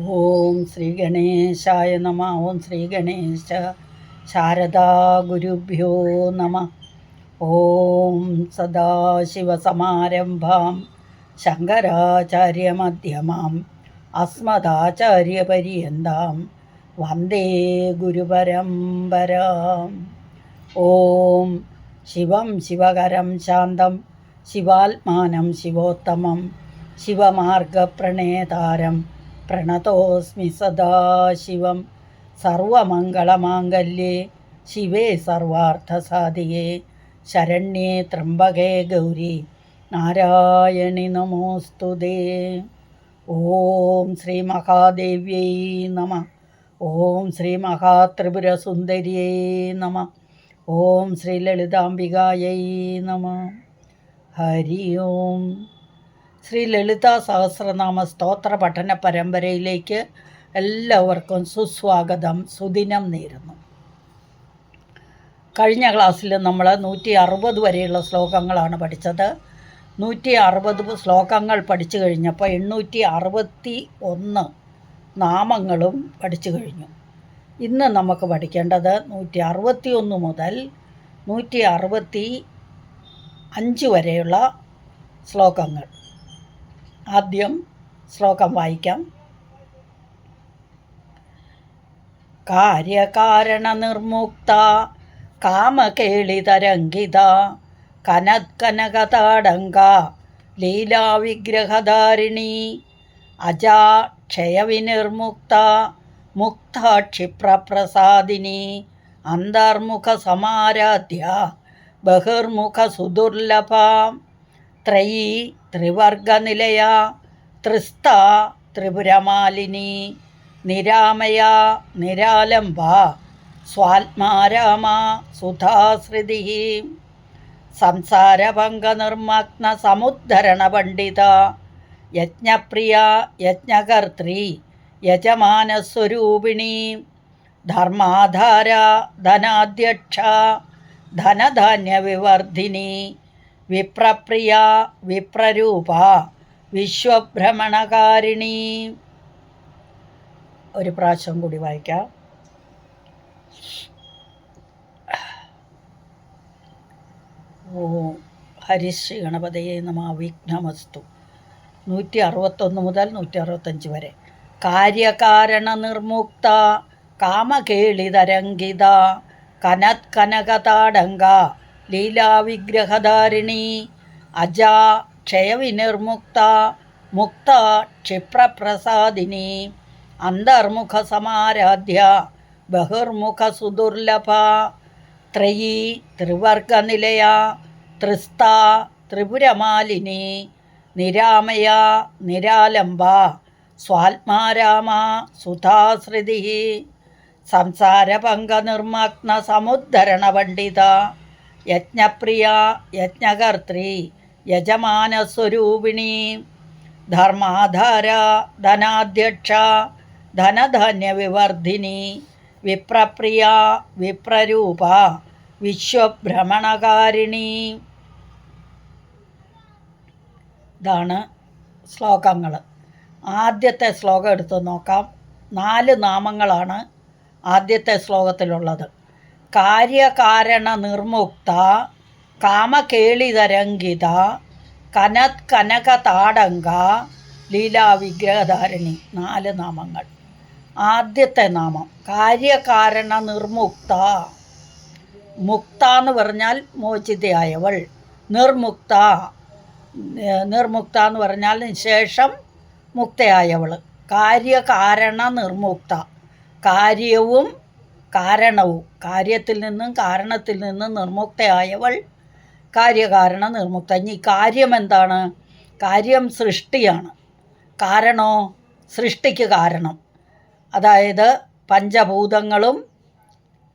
ഓം ശ്രീ ഗണേശായ നമ. ഓം ശ്രീ ഗണേശ ശാരദാ ഗുരുഭ്യോ നമ. ഓം സദാശിവസമാരംഭാം ശങ്കരാചാര്യമധ്യമാം അസ്മദാചാര്യപര്യന്താം വന്ദേ ഗുരുപരമ്പരാം. ഓം ശിവം ശിവകരം ശാന്തം ശിവാത്മാനം ശിവോത്തമം ശിവമാർഗപ്രണേതാരം പ്രണതോസ്മി സദാശിവം. സർവമംഗളമാംഗല്യേ ശിവേ സർവാർത്ഥസാധികേ ശരണ്യേ ത്രംബകേ ഗൗരി നാരായണി നമോസ്തുതേ. ഓം ശ്രീ മഹാദേവ്യൈ നമ. ഓം ശ്രീ മഹാത്രിപുരസുന്ദര്यै നമ. ഓം ശ്രീ ലളിതാംബികായൈ നമ. ഹരി ഓം. ശ്രീ ലളിതാ സഹസ്രനാമ സ്തോത്ര പഠന പരമ്പരയിലേക്ക് എല്ലാവർക്കും സുസ്വാഗതം, സുദിനം നേരുന്നു. കഴിഞ്ഞ ക്ലാസ്സിൽ നമ്മൾ 160 വരെയുള്ള ശ്ലോകങ്ങളാണ് പഠിച്ചത്. 160 ശ്ലോകങ്ങൾ പഠിച്ചു കഴിഞ്ഞപ്പോൾ 861 നാമങ്ങളും പഠിച്ചു കഴിഞ്ഞു. ഇന്ന് നമുക്ക് പഠിക്കേണ്ടത് 161 മുതൽ 165 വരെയുള്ള ശ്ലോകങ്ങൾ. ആദ്യം ശ്ലോകം വായിക്കാം. കാര്യകാരണ നിർമുക്ത കാമകേളിതരംഗിത കനത്കനകതാടങ്ക ലീലാവിഗ്രഹധാരിണി അജാ ക്ഷയവിനിർമുക്ത മുക്താക്ഷിപ്രപ്രസാദിനി അന്തർമുഖ സമാരാധ്യ ബഹിർമുഖ സുദുർലഭ ത്രയീ ത്രിവർഗനിലയ ത്രിസ്ത ത്രിപുരമാലിനി നിരാമയ നിരാലംബ സ്വാത്മാരാമ സുധാശ്രിതി സംസാരഭംഗനിർമഗ്ന സമുദ്ധരണ പണ്ഡിത യജ്ഞപ്രിയ യജ്ഞകർत्री യജമാനസ്വരൂപിണി ധർമാധാര ധനാധ്യക്ഷ ധനധാന്യവിവർദ്ധിനി വിപ്രപ്രിയ വിപ്രരൂപ വിശ്വഭ്രമണകാരിണി. ഒരു പ്രാവശ്യം കൂടി വായിക്കാം. ഓം ഹരിശ്രീ ഗണപതയെ നമ. വിഘ്നമസ്തു. 161 മുതൽ 165 വരെ. കാര്യകാരണ നിർമുക്ത കാമകേളിതരംഗിത കനത്കനകതാടങ്ക ലീലാവിഗ്രഹധാരിണി അജാ ക്ഷയവിനിർമുക്ത മുക്ത ക്ഷിപ്രപ്രസാദിനി അന്തർമുഖ സമാരാധ്യ ബഹിർമുഖ സുദുർലഭ ത്രയീ ത്രിവർഗനിലയ ത്രിസ്ത ത്രിപുരമാലിനി നിരാമയ നിരാലംബ സ്വാത്മാരാമ സുധാശ്രിതി സംസാരഭംഗനിർമഗ്ന സമുദ്ധരണ പണ്ഡിത യജ്ഞപ്രിയ യജ്ഞകർत्री യജമാനസ്വരൂപിണി ധർമാധാര ധനാധ്യക്ഷ ധനധാന്യവിവർദ്ധിനി വിപ്രപ്രിയ വിപ്രരൂപ വിശ്വഭ്രമണകാരിണി. ഇതാണ് ശ്ലോകങ്ങൾ. ആദ്യത്തെ ശ്ലോകം എടുത്ത് നോക്കാം. 4 നാമങ്ങളാണ് ആദ്യത്തെ ശ്ലോകത്തിലുള്ളത്. കാര്യകാരണ നിർമുക്ത കാമകേളിതരംഗിത കനത്കനകതാടങ്ക ലീലാവിഗ്രഹധാരിണി. 4 നാമങ്ങൾ. ആദ്യത്തെ നാമം കാര്യകാരണ നിർമുക്ത. മുക്ത എന്ന് പറഞ്ഞാൽ മോചിതയായവൾ. നിർമുക്ത, നിർമുക്ത എന്ന് പറഞ്ഞാൽ നിശേഷം മുക്തയായവൾ. കാര്യകാരണ നിർമുക്ത. കാര്യവും കാരണവും, കാര്യത്തിൽ നിന്നും കാരണത്തിൽ നിന്നും നിർമുക്തയായവൾ കാര്യകാരണ നിർമുക്ത. ഇനി കാര്യം എന്താണ്? കാര്യം സൃഷ്ടിയാണ്. കാരണോ? സൃഷ്ടിക്ക് കാരണം. അതായത് പഞ്ചഭൂതങ്ങളും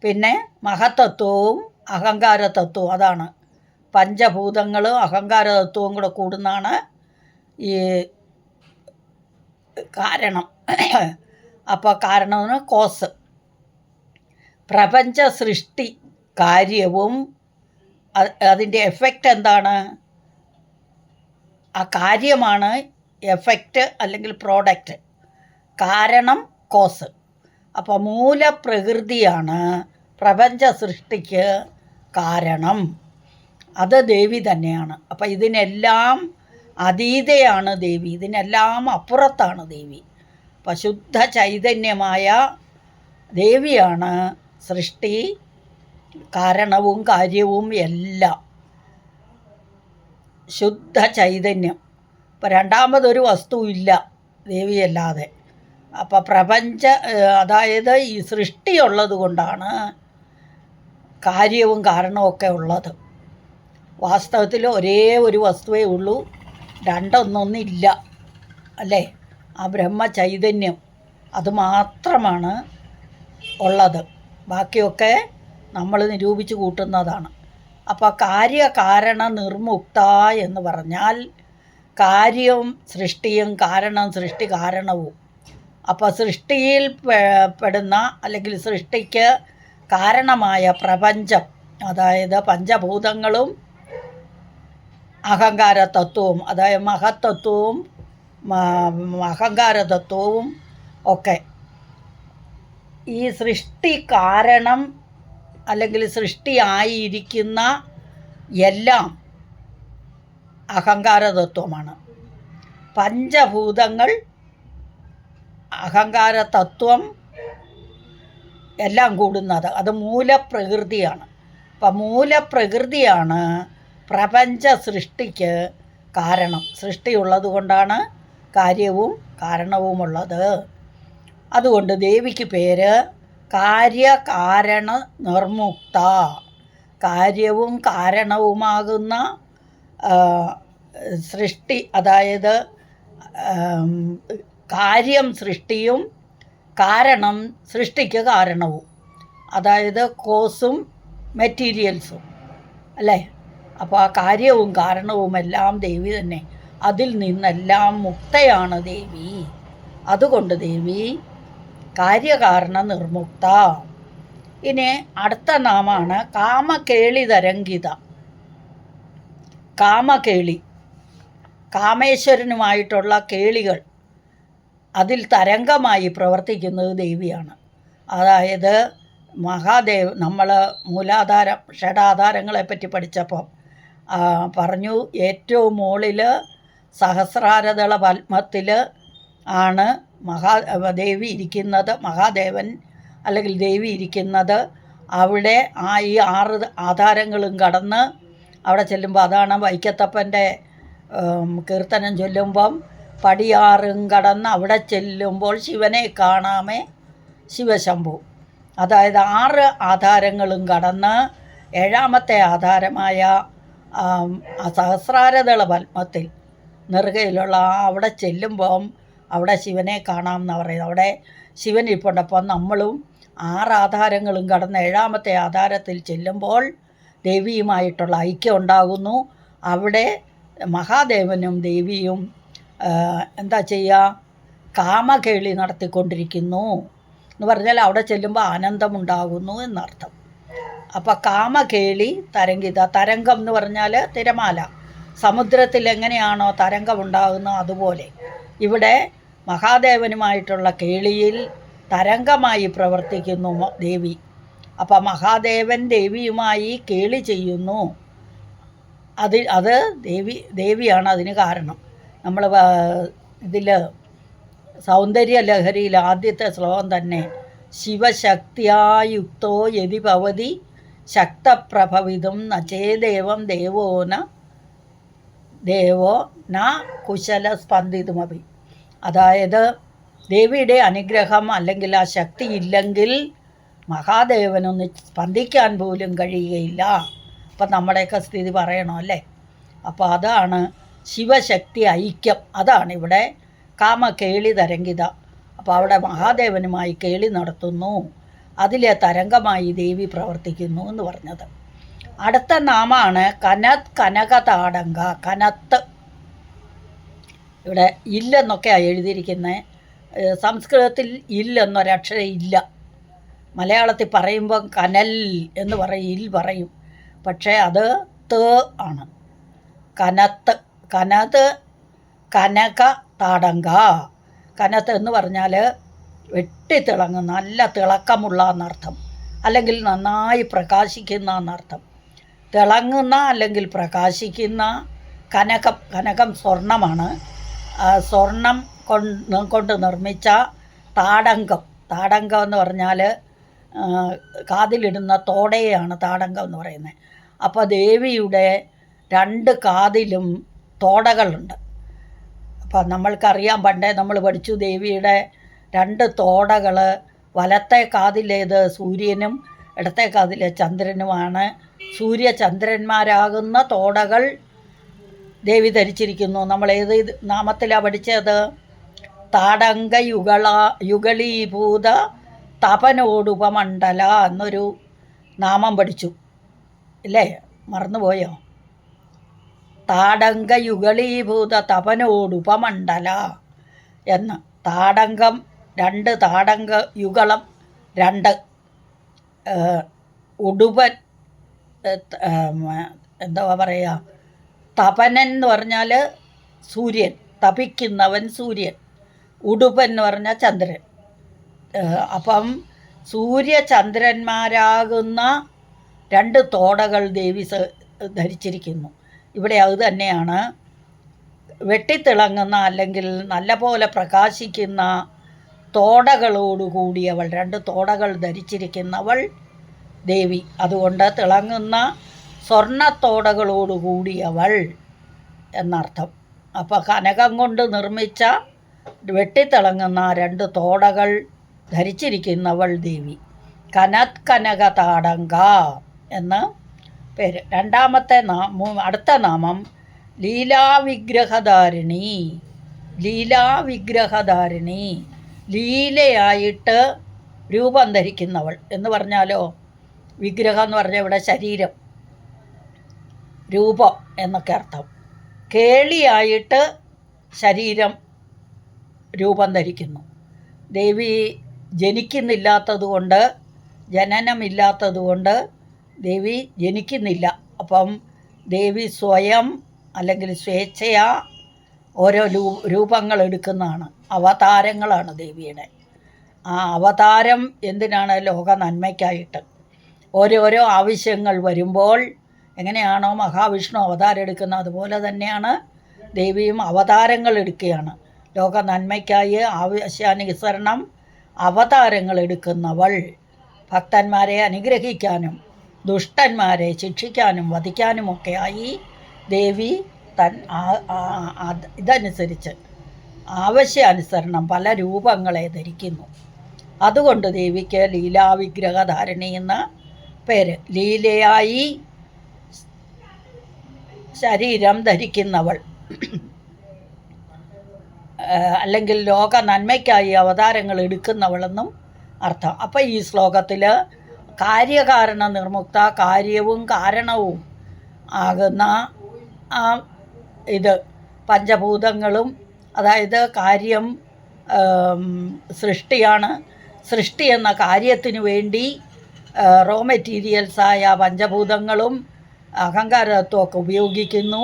പിന്നെ മഹത്തത്വവും അഹങ്കാരതത്വവും. അതാണ് പഞ്ചഭൂതങ്ങളും അഹങ്കാരതത്വവും കൂടെ കൂടുന്നതാണ് ഈ കാരണം. അപ്പോൾ കാരണമെന്ന് കോസ്. പ്രപഞ്ച സൃഷ്ടി കാര്യവും അതിൻ്റെ എഫക്റ്റ് എന്താണ്? ആ കാര്യമാണ് എഫക്റ്റ് അല്ലെങ്കിൽ പ്രോഡക്റ്റ്. കാരണം കോസ്. അപ്പോൾ മൂലപ്രകൃതിയാണ് പ്രപഞ്ച സൃഷ്ടിക്ക് കാരണം. അത് ദേവി തന്നെയാണ്. അപ്പം ഇതിനെല്ലാം അതീതയാണ് ദേവി, ഇതിനെല്ലാം അപ്പുറത്താണ് ദേവി. അപ്പം ശുദ്ധ ചൈതന്യമായ ദേവിയാണ് സൃഷ്ടി കാരണവും കാര്യവും എല്ലാം. ശുദ്ധ ചൈതന്യം. ഇപ്പം രണ്ടാമതൊരു വസ്തുവില്ല ദേവിയല്ലാതെ. അപ്പം അതായത് ഈ സൃഷ്ടിയുള്ളത് കൊണ്ടാണ് കാര്യവും കാരണമൊക്കെ ഉള്ളത്. വാസ്തവത്തിൽ ഒരേ ഒരു വസ്തുവേ ഉള്ളൂ, രണ്ടൊന്നൊന്നില്ല അല്ലേ? ആ ബ്രഹ്മചൈതന്യം അത് മാത്രമാണ് ഉള്ളത്. ബാക്കിയൊക്കെ നമ്മൾ നിരൂപിച്ച് കൂട്ടുന്നതാണ്. അപ്പോൾ കാര്യകാരണ നിർമുക്ത എന്ന് പറഞ്ഞാൽ കാര്യം സൃഷ്ടിയും കാരണം സൃഷ്ടി കാരണവും. അപ്പോൾ സൃഷ്ടിയിൽ പെടുന്ന അല്ലെങ്കിൽ സൃഷ്ടിക്ക് കാരണമായ പ്രപഞ്ചം, അതായത് പഞ്ചഭൂതങ്ങളും അഹങ്കാര തത്വവും, അതായത് മഹത്തത്വവും അഹങ്കാര തത്വവും ഒക്കെ ഈ സൃഷ്ടി കാരണം അല്ലെങ്കിൽ സൃഷ്ടിയായിരിക്കുന്ന എല്ലാം അഹങ്കാര തത്വമാണ്. പഞ്ചഭൂതങ്ങൾ അഹങ്കാര തത്വം എല്ലാം കൂടുന്നത് അത് മൂലപ്രകൃതിയാണ്. അപ്പം മൂലപ്രകൃതിയാണ് പ്രപഞ്ച സൃഷ്ടിക്ക് കാരണം. സൃഷ്ടിയുള്ളത് കൊണ്ടാണ് കാര്യവും കാരണവുമുള്ളത്. അതുകൊണ്ട് ദേവിക്ക് പേര് കാര്യകാരണ നിർമുക്ത. കാര്യവും കാരണവുമാകുന്ന സൃഷ്ടി, അതായത് കാര്യം സൃഷ്ടിയും കാരണം സൃഷ്ടിക്ക് കാരണവും, അതായത് കോസും മെറ്റീരിയൽസും അല്ലേ? അപ്പോൾ ആ കാര്യവും കാരണവുമെല്ലാം ദേവി തന്നെ. അതിൽ നിന്നെല്ലാം മുക്തയാണ് ദേവി. അതുകൊണ്ട് ദേവി കാര്യകാരണ നിർമുക്ത. ഇനി അടുത്ത നാമാണ് കാമകേളി തരംഗിത. കാമകേളി, കാമേശ്വരനുമായിട്ടുള്ള കേളികൾ, അതിൽ തരംഗമായി പ്രവർത്തിക്കുന്നത് ദേവിയാണ്. അതായത് നമ്മൾ മൂലാധാരം ഷഡാധാരങ്ങളെപ്പറ്റി പഠിച്ചപ്പം പറഞ്ഞു, ഏറ്റവും മുകളിൽ സഹസ്രാരദള പത്മത്തിൽ ആണ് ദേവി ഇരിക്കുന്നത്, മഹാദേവൻ അല്ലെങ്കിൽ ദേവി ഇരിക്കുന്നത്. അവിടെ ഈ 6 ആധാരങ്ങളും കടന്ന് അവിടെ ചെല്ലുമ്പോൾ, അതാണ് വൈക്കത്തപ്പൻ്റെ കീർത്തനം ചൊല്ലുമ്പം, പടിയാറും കടന്ന് അവിടെ ചെല്ലുമ്പോൾ ശിവനെ കാണാമേ ശിവശംഭു. അതായത് 6 ആധാരങ്ങളും കടന്ന് 7ാമത്തെ ആധാരമായ സഹസ്രാരദള പത്മത്തിൽ നെറുകയിലുള്ള അവിടെ ചെല്ലുമ്പം അവിടെ ശിവനെ കാണാം എന്നാണ് പറയുന്നത്. അവിടെ ശിവൻ ഇരിപ്പുണ്ട്. അപ്പം നമ്മളും 6 ആധാരങ്ങളും കടന്ന് 7ാമത്തെ ആധാരത്തിൽ ചെല്ലുമ്പോൾ ദേവിയുമായിട്ടുള്ള ഐക്യം ഉണ്ടാകുന്നു. അവിടെ മഹാദേവനും ദേവിയും എന്താ ചെയ്യുക, കാമകേളി നടത്തിക്കൊണ്ടിരിക്കുന്നു എന്ന് പറഞ്ഞാൽ അവിടെ ചെല്ലുമ്പോൾ ആനന്ദമുണ്ടാകുന്നു എന്നർത്ഥം. അപ്പോൾ കാമകേളി തരംഗിത. തരംഗം എന്ന് പറഞ്ഞാൽ തിരമാല. സമുദ്രത്തിൽ എങ്ങനെയാണോ തരംഗമുണ്ടാകുന്നത് അതുപോലെ ഇവിടെ മഹാദേവനുമായിട്ടുള്ള കേളിയിൽ തരംഗമായി പ്രവർത്തിക്കുന്നു ദേവി. അപ്പം മഹാദേവൻ ദേവിയുമായി കേളി ചെയ്യുന്നു. അത് ദേവിയാണ് അതിന് കാരണം. നമ്മൾ ഇതിൽ സൗന്ദര്യ ലഹരിയിൽ ആദ്യത്തെ ശ്ലോകം തന്നെ ശിവശക്തിയായുക്തോ യതി ഭവതി ശക്തപ്രഭവിതും നചേദേവം ദേവോ ന കുശല സ്പന്ദിതുമപി. അതായത് ദേവിയുടെ അനുഗ്രഹം അല്ലെങ്കിൽ ആ ശക്തി ഇല്ലെങ്കിൽ മഹാദേവനൊന്ന് സ്പന്ദിക്കാൻ പോലും കഴിയുകയില്ല. അപ്പം നമ്മുടെയൊക്കെ സ്ഥിതി പറയണോ അല്ലേ? അപ്പോൾ അതാണ് ശിവശക്തി ഐക്യം. അതാണ് ഇവിടെ കാമകേളി തരംഗിത. അപ്പോൾ അവിടെ മഹാദേവനുമായി കേളി നടത്തുന്നു, അതിലെ തരംഗമായി ദേവി പ്രവർത്തിക്കുന്നു എന്ന് പറഞ്ഞത്. അടുത്ത നാമാണ് കനകതാടങ്ക. കനത്ത് ഇവിടെ ഇല്ലെന്നൊക്കെയാണ് എഴുതിയിരിക്കുന്നത്. സംസ്കൃതത്തിൽ ഇല്ലെന്നൊരക്ഷരം ഇല്ല. മലയാളത്തിൽ പറയുമ്പം കനൽ എന്ന് പറയും, ഇൽ പറയും. പക്ഷേ അത് ത ആണ്. കനത്ത്, കനത്, കനക താടങ്ക. കനത്ത് എന്ന് പറഞ്ഞാൽ വെട്ടിത്തിളങ്ങുന്ന, നല്ല തിളക്കമുള്ള എന്നർത്ഥം, അല്ലെങ്കിൽ നന്നായി പ്രകാശിക്കുന്ന എന്നർത്ഥം. തിളങ്ങുന്ന അല്ലെങ്കിൽ പ്രകാശിക്കുന്ന കനകം. കനകം സ്വർണമാണ്. സ്വർണം കൊണ്ട് നിർമ്മിച്ച താടങ്കം. താടങ്കം എന്ന് പറഞ്ഞാൽ കാതിലിടുന്ന തോടയാണ് താടങ്കം എന്ന് പറയുന്നത്. അപ്പോൾ ദേവിയുടെ 2 കാതിലും തോടകളുണ്ട്. അപ്പം നമ്മൾക്കറിയാം, പണ്ടേ നമ്മൾ പഠിച്ചു, ദേവിയുടെ 2 തോടകൾ, വലത്തെ കാതിലേത് സൂര്യനും ഇടത്തെ കാതിലെ ചന്ദ്രനുമാണ്. സൂര്യചന്ദ്രന്മാരാകുന്ന തോടകൾ ദേവി ധരിച്ചിരിക്കുന്നു. നമ്മൾ ഏത് നാമത്തിലാണ് പഠിച്ചത്? താടങ്ക യുഗളീഭൂത തപനോടുപമണ്ഡല എന്നൊരു നാമം പഠിച്ചു ഇല്ലേ? മറന്നുപോയോ? താടങ്ക യുഗളീഭൂത തപനോടുപമണ്ഡല എന്ന്. താടങ്കം 2, താടങ്ക യുഗളം 2, ഉടുപൻ എന്താ പറയുക, തപനൻ എന്ന് പറഞ്ഞാൽ സൂര്യൻ, തപിക്കുന്നവൻ സൂര്യൻ. ഉടുപൻ എന്ന് പറഞ്ഞാൽ ചന്ദ്രൻ. അപ്പം സൂര്യചന്ദ്രന്മാരാകുന്ന 2 തോടകൾ ദേവി ധരിച്ചിരിക്കുന്നു. ഇവിടെ അത് തന്നെയാണ്. വെട്ടിത്തിളങ്ങുന്ന അല്ലെങ്കിൽ നല്ലപോലെ പ്രകാശിക്കുന്ന തോടകളോടുകൂടിയവൾ, 2 തോടകൾ ധരിച്ചിരിക്കുന്നവൾ ദേവി. അതുകൊണ്ട് തിളങ്ങുന്ന സ്വർണ്ണത്തോടകളോടുകൂടിയവൾ എന്നർത്ഥം. അപ്പോൾ കനകം കൊണ്ട് നിർമ്മിച്ച വെട്ടിത്തിളങ്ങുന്ന 2 തോടകൾ ധരിച്ചിരിക്കുന്നവൾ ദേവി. കനക താടങ്ക എന്ന് പേര്. അടുത്ത നാമം ലീലാവിഗ്രഹധാരിണി. ലീലാവിഗ്രഹധാരിണി, ലീലയായിട്ട് രൂപം ധരിക്കുന്നവൾ എന്ന് പറഞ്ഞാലോ, വിഗ്രഹം എന്ന് പറഞ്ഞാൽ ഇവിടെ ശരീരം, രൂപം എന്നൊക്കെ അർത്ഥം. കേളിയായിട്ട് ശരീരം രൂപം ധരിക്കുന്നു. ദേവി ജനിക്കുന്നില്ലാത്തതുകൊണ്ട്, ജനനമില്ലാത്തതുകൊണ്ട് ദേവി ജനിക്കുന്നില്ല. അപ്പം ദേവി സ്വയം അല്ലെങ്കിൽ സ്വേച്ഛയാ ഓരോ രൂപങ്ങൾ എടുക്കുന്നതാണ്. അവതാരങ്ങളാണ് ദേവിയുടെ. ആ അവതാരം എന്തിനാണ്? ലോക നന്മയ്ക്കായിട്ട്. ഓരോരോ ആവശ്യങ്ങൾ വരുമ്പോൾ എങ്ങനെയാണോ മഹാവിഷ്ണു അവതാരം എടുക്കുന്നത്, അതുപോലെ തന്നെയാണ് ദേവിയും അവതാരങ്ങൾ എടുക്കുകയാണ്. ലോക നന്മയ്ക്കായി ആവശ്യാനുസരണം അവതാരങ്ങൾ എടുക്കുന്നവൾ. ഭക്തന്മാരെ അനുഗ്രഹിക്കാനും ദുഷ്ടന്മാരെ ശിക്ഷിക്കാനും വധിക്കാനുമൊക്കെയായി ദേവി ഇതനുസരിച്ച് ആവശ്യാനുസരണം പല രൂപങ്ങളെ ധരിക്കുന്നു. അതുകൊണ്ട് ദേവിക്ക് ലീലാവിഗ്രഹധാരിണി എന്ന പേര്. ലീലയായി ശരീരം ധരിക്കുന്നവൾ, അല്ലെങ്കിൽ ലോക നന്മയ്ക്കായി അവതാരങ്ങൾ എടുക്കുന്നവളെന്നും അർത്ഥം. അപ്പം ഈ ശ്ലോകത്തിൽ കാര്യകാരണ നിർമുക്ത, കാര്യവും കാരണവും ആകുന്ന ഇത് പഞ്ചഭൂതങ്ങളും, അതായത് കാര്യം സൃഷ്ടിയാണ്. സൃഷ്ടി എന്ന കാര്യത്തിനു വേണ്ടി റോ മെറ്റീരിയൽസായ പഞ്ചഭൂതങ്ങളും അഹങ്കാരത്വമൊക്കെ ഉപയോഗിക്കുന്നു.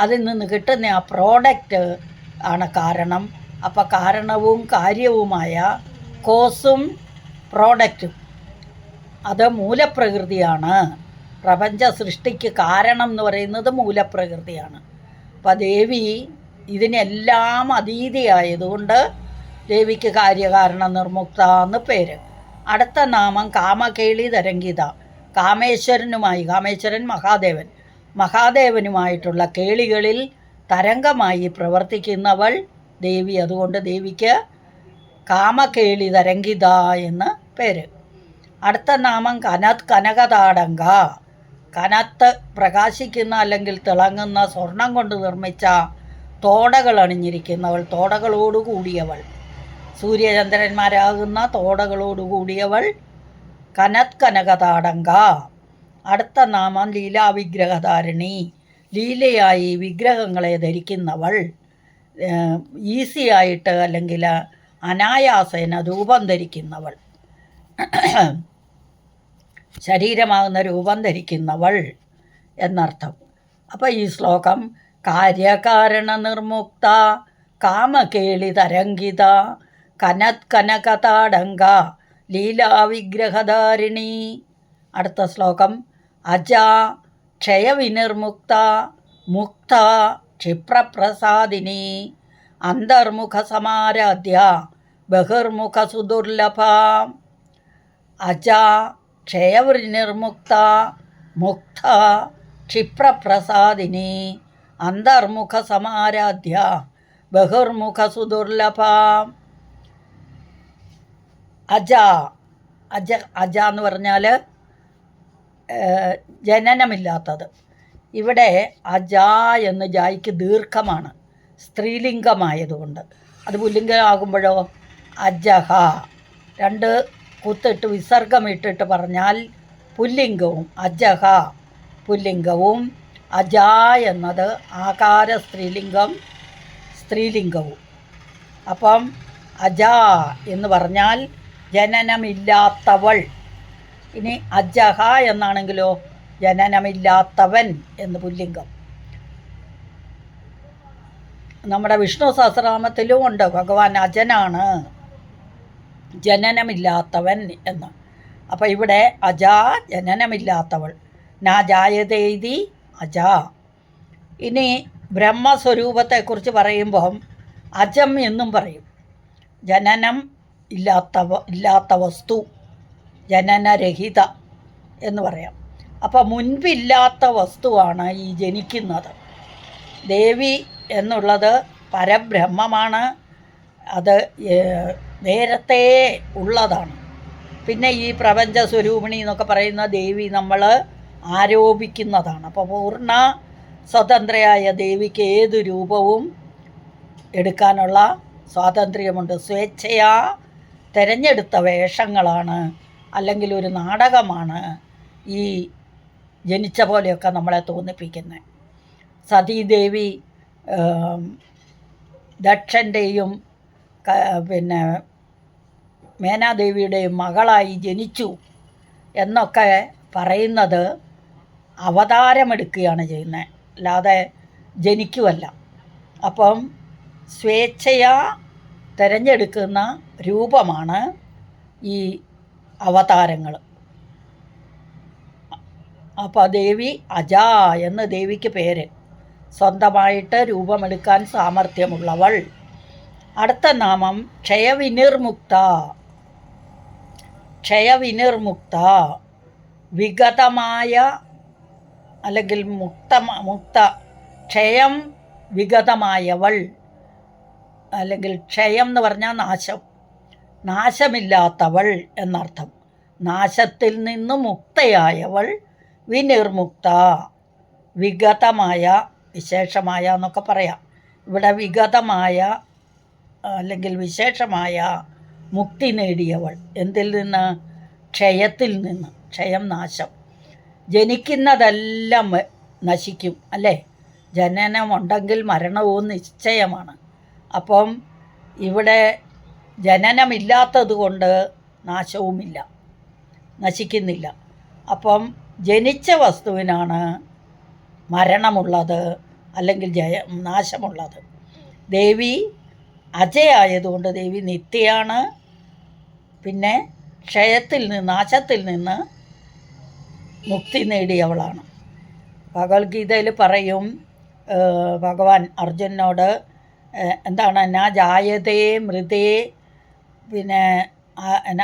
അതിൽ നിന്ന് കിട്ടുന്ന ആ പ്രോഡക്റ്റ് ആണ് കാരണം. അപ്പോൾ കാരണവും കാര്യവുമായ കോസും പ്രോഡക്റ്റും അത് മൂലപ്രകൃതിയാണ്. പ്രപഞ്ച സൃഷ്ടിക്ക് കാരണം എന്ന് പറയുന്നത് മൂലപ്രകൃതിയാണ്. അപ്പം ദേവി ഇതിനെല്ലാം അതീതിയായതുകൊണ്ട് ദേവിക്ക് കാര്യകാരണ നിർമുക്ത എന്ന് പേര്. അടുത്ത നാമം കാമകേളി തരംഗിത. കാമേശ്വരൻ മഹാദേവനുമായിട്ടുള്ള കേളികളിൽ തരംഗമായി പ്രവർത്തിക്കുന്നവൾ ദേവി. അതുകൊണ്ട് ദേവിക്ക് കാമകേളി തരംഗിത എന്ന് പേര്. അടുത്ത നാമം കനകതാടങ്ക. കനത്ത് പ്രകാശിക്കുന്ന അല്ലെങ്കിൽ തിളങ്ങുന്ന സ്വർണം കൊണ്ട് നിർമ്മിച്ച തോടകൾ അണിഞ്ഞിരിക്കുന്നവൾ, തോടകളോടുകൂടിയവൾ, സൂര്യചന്ദ്രന്മാരാകുന്ന തോടകളോടുകൂടിയവൾ കനകതാടങ്ക. അടുത്ത നാമം ലീലാവിഗ്രഹധാരിണി. ലീലയായി വിഗ്രഹങ്ങളെ ധരിക്കുന്നവൾ, ഈസിയായിട്ട് അല്ലെങ്കിൽ അനായാസേന രൂപം ധരിക്കുന്നവൾ, ശരീരമാകുന്ന രൂപം ധരിക്കുന്നവൾ എന്നർത്ഥം. അപ്പോൾ ഈ ശ്ലോകം കാര്യകാരണ നിർമുക്ത കാമകേളി തരംഗിത കനകതാടങ്ക ലീലാവിഗ്രഹധാരിണി. അടുത്ത ശ്ലോകം. അജ ക്ഷയവിനിർമുക്ത മുക്ത ക്ഷിപ്രപ്രസാദിനി അന്തർമുഖസമാരാധ്യ ബഹിർമുഖസുദുർലഭ. അജ ക്ഷയവിനിർമുക്ത മുക്ത ക്ഷിപ്രപ്രസാദിനി അന്തർമുഖസമാരാധ്യ ബഹിർമുഖസുദുർലഭ. അജ അജ അജ എന്ന് പറഞ്ഞാൽ ജനനമില്ലാത്തത്. ഇവിടെ അജ എന്ന് ജായിക്ക് ദീർഘമാണ്, സ്ത്രീലിംഗമായതുകൊണ്ട്. അത് പുല്ലിംഗമാകുമ്പോഴോ അജഹ. രണ്ട് കുത്തിട്ട് വിസർഗമിട്ടിട്ട് പറഞ്ഞാൽ പുല്ലിംഗവും അജഹ പുല്ലിംഗവും അജ എന്നത് ആകാര സ്ത്രീലിംഗവും. അപ്പം അജ എന്ന് പറഞ്ഞാൽ ജനനമില്ലാത്തവൾ. ഇനി അജഹ എന്നാണെങ്കിലോ ജനനമില്ലാത്തവൻ എന്ന് പുല്ലിംഗം. നമ്മുടെ വിഷ്ണു സഹസ്രനാമത്തിലും ഉണ്ട് ഭഗവാൻ അജനാണ്, ജനനമില്ലാത്തവൻ എന്ന്. അപ്പോൾ ഇവിടെ അജ ജനനമില്ലാത്തവൾ, നാ ജായതേതി അജ. ഇനി ബ്രഹ്മസ്വരൂപത്തെക്കുറിച്ച് പറയുമ്പം അജം എന്നും പറയും. ജനനം ഇല്ലാത്ത വസ്തു, ജനനരഹിത എന്ന് പറയാം. അപ്പോൾ മുൻപില്ലാത്ത വസ്തുവാണ് ഈ ജനിക്കുന്നത്. ദേവി എന്നുള്ളത് പരബ്രഹ്മമാണ്, അത് നേരത്തെ ഉള്ളതാണ്. പിന്നെ ഈ പ്രപഞ്ച സ്വരൂപിണി എന്നൊക്കെ പറയുന്ന ദേവി നമ്മൾ ആരോപിക്കുന്നതാണ്. അപ്പോൾ പൂർണ്ണ സ്വതന്ത്രയായ ദേവിക്ക് ഏത് രൂപവും എടുക്കാനുള്ള സ്വാതന്ത്ര്യമുണ്ട്. സ്വേച്ഛയാ തിരഞ്ഞെടുത്ത വേഷങ്ങളാണ്, അല്ലെങ്കിൽ ഒരു നാടകമാണ് ഈ ജനിച്ച പോലെയൊക്കെ നമ്മളെ തോന്നിപ്പിക്കുന്നത്. സതീദേവി ദക്ഷൻ്റെയും പിന്നെ മേനാദേവിയുടെയും മകളായി ജനിച്ചു എന്നൊക്കെ പറയുന്നത് അവതാരമെടുക്കുകയാണ് ചെയ്യുന്നത്, അല്ലാതെ ജനിക്കുമല്ല. അപ്പം സ്വേച്ഛയാ തിരഞ്ഞെടുക്കുന്ന രൂപമാണ് ഈ അവതാരങ്ങൾ. അപ്പോൾ ദേവി അജ എന്ന് ദേവിക്ക് പേര്, സ്വന്തമായിട്ട് രൂപമെടുക്കാൻ സാമർഥ്യമുള്ളവൾ. അടുത്ത നാമം ക്ഷയവിനിർമുക്ത. ക്ഷയവിനിർമുക്ത വിഗതമായ അല്ലെങ്കിൽ മുക്ത ക്ഷയം വിഗതമായവൾ, അല്ലെങ്കിൽ ക്ഷയം എന്ന് പറഞ്ഞാൽ നാശം, നാശമില്ലാത്തവൾ എന്നർത്ഥം. നാശത്തിൽ നിന്ന് മുക്തയായവൾ വിനിർമുക്ത, വിഗതമായ വിശേഷമായ എന്നൊക്കെ പറയാം. ഇവിടെ വിഗതമായ അല്ലെങ്കിൽ വിശേഷമായ മുക്തി നേടിയവൾ. എന്തിൽ നിന്ന്? ക്ഷയത്തിൽ നിന്ന്. ക്ഷയം നാശം. ജനിക്കുന്നതെല്ലാം നശിക്കും അല്ലേ? ജനനമുണ്ടെങ്കിൽ മരണവും നിശ്ചയമാണ്. അപ്പം ഇവിടെ ജനനമില്ലാത്തത് കൊണ്ട് നാശവുമില്ല, നശിക്കുന്നില്ല. അപ്പം ജനിച്ച വസ്തുവിനാണ് മരണമുള്ളത് അല്ലെങ്കിൽ നാശമുള്ളത്. ദേവി അജയായതുകൊണ്ട് ദേവി നിത്യയാണ്. പിന്നെ ക്ഷയത്തിൽ നിന്ന്, നാശത്തിൽ നിന്ന് മുക്തി നേടിയവളാണ്. ഭഗവത്ഗീതയിൽ പറയും ഭഗവാൻ അർജുനോട്, എന്താണ് നാ ജായതേ മൃതേ, പിന്നെ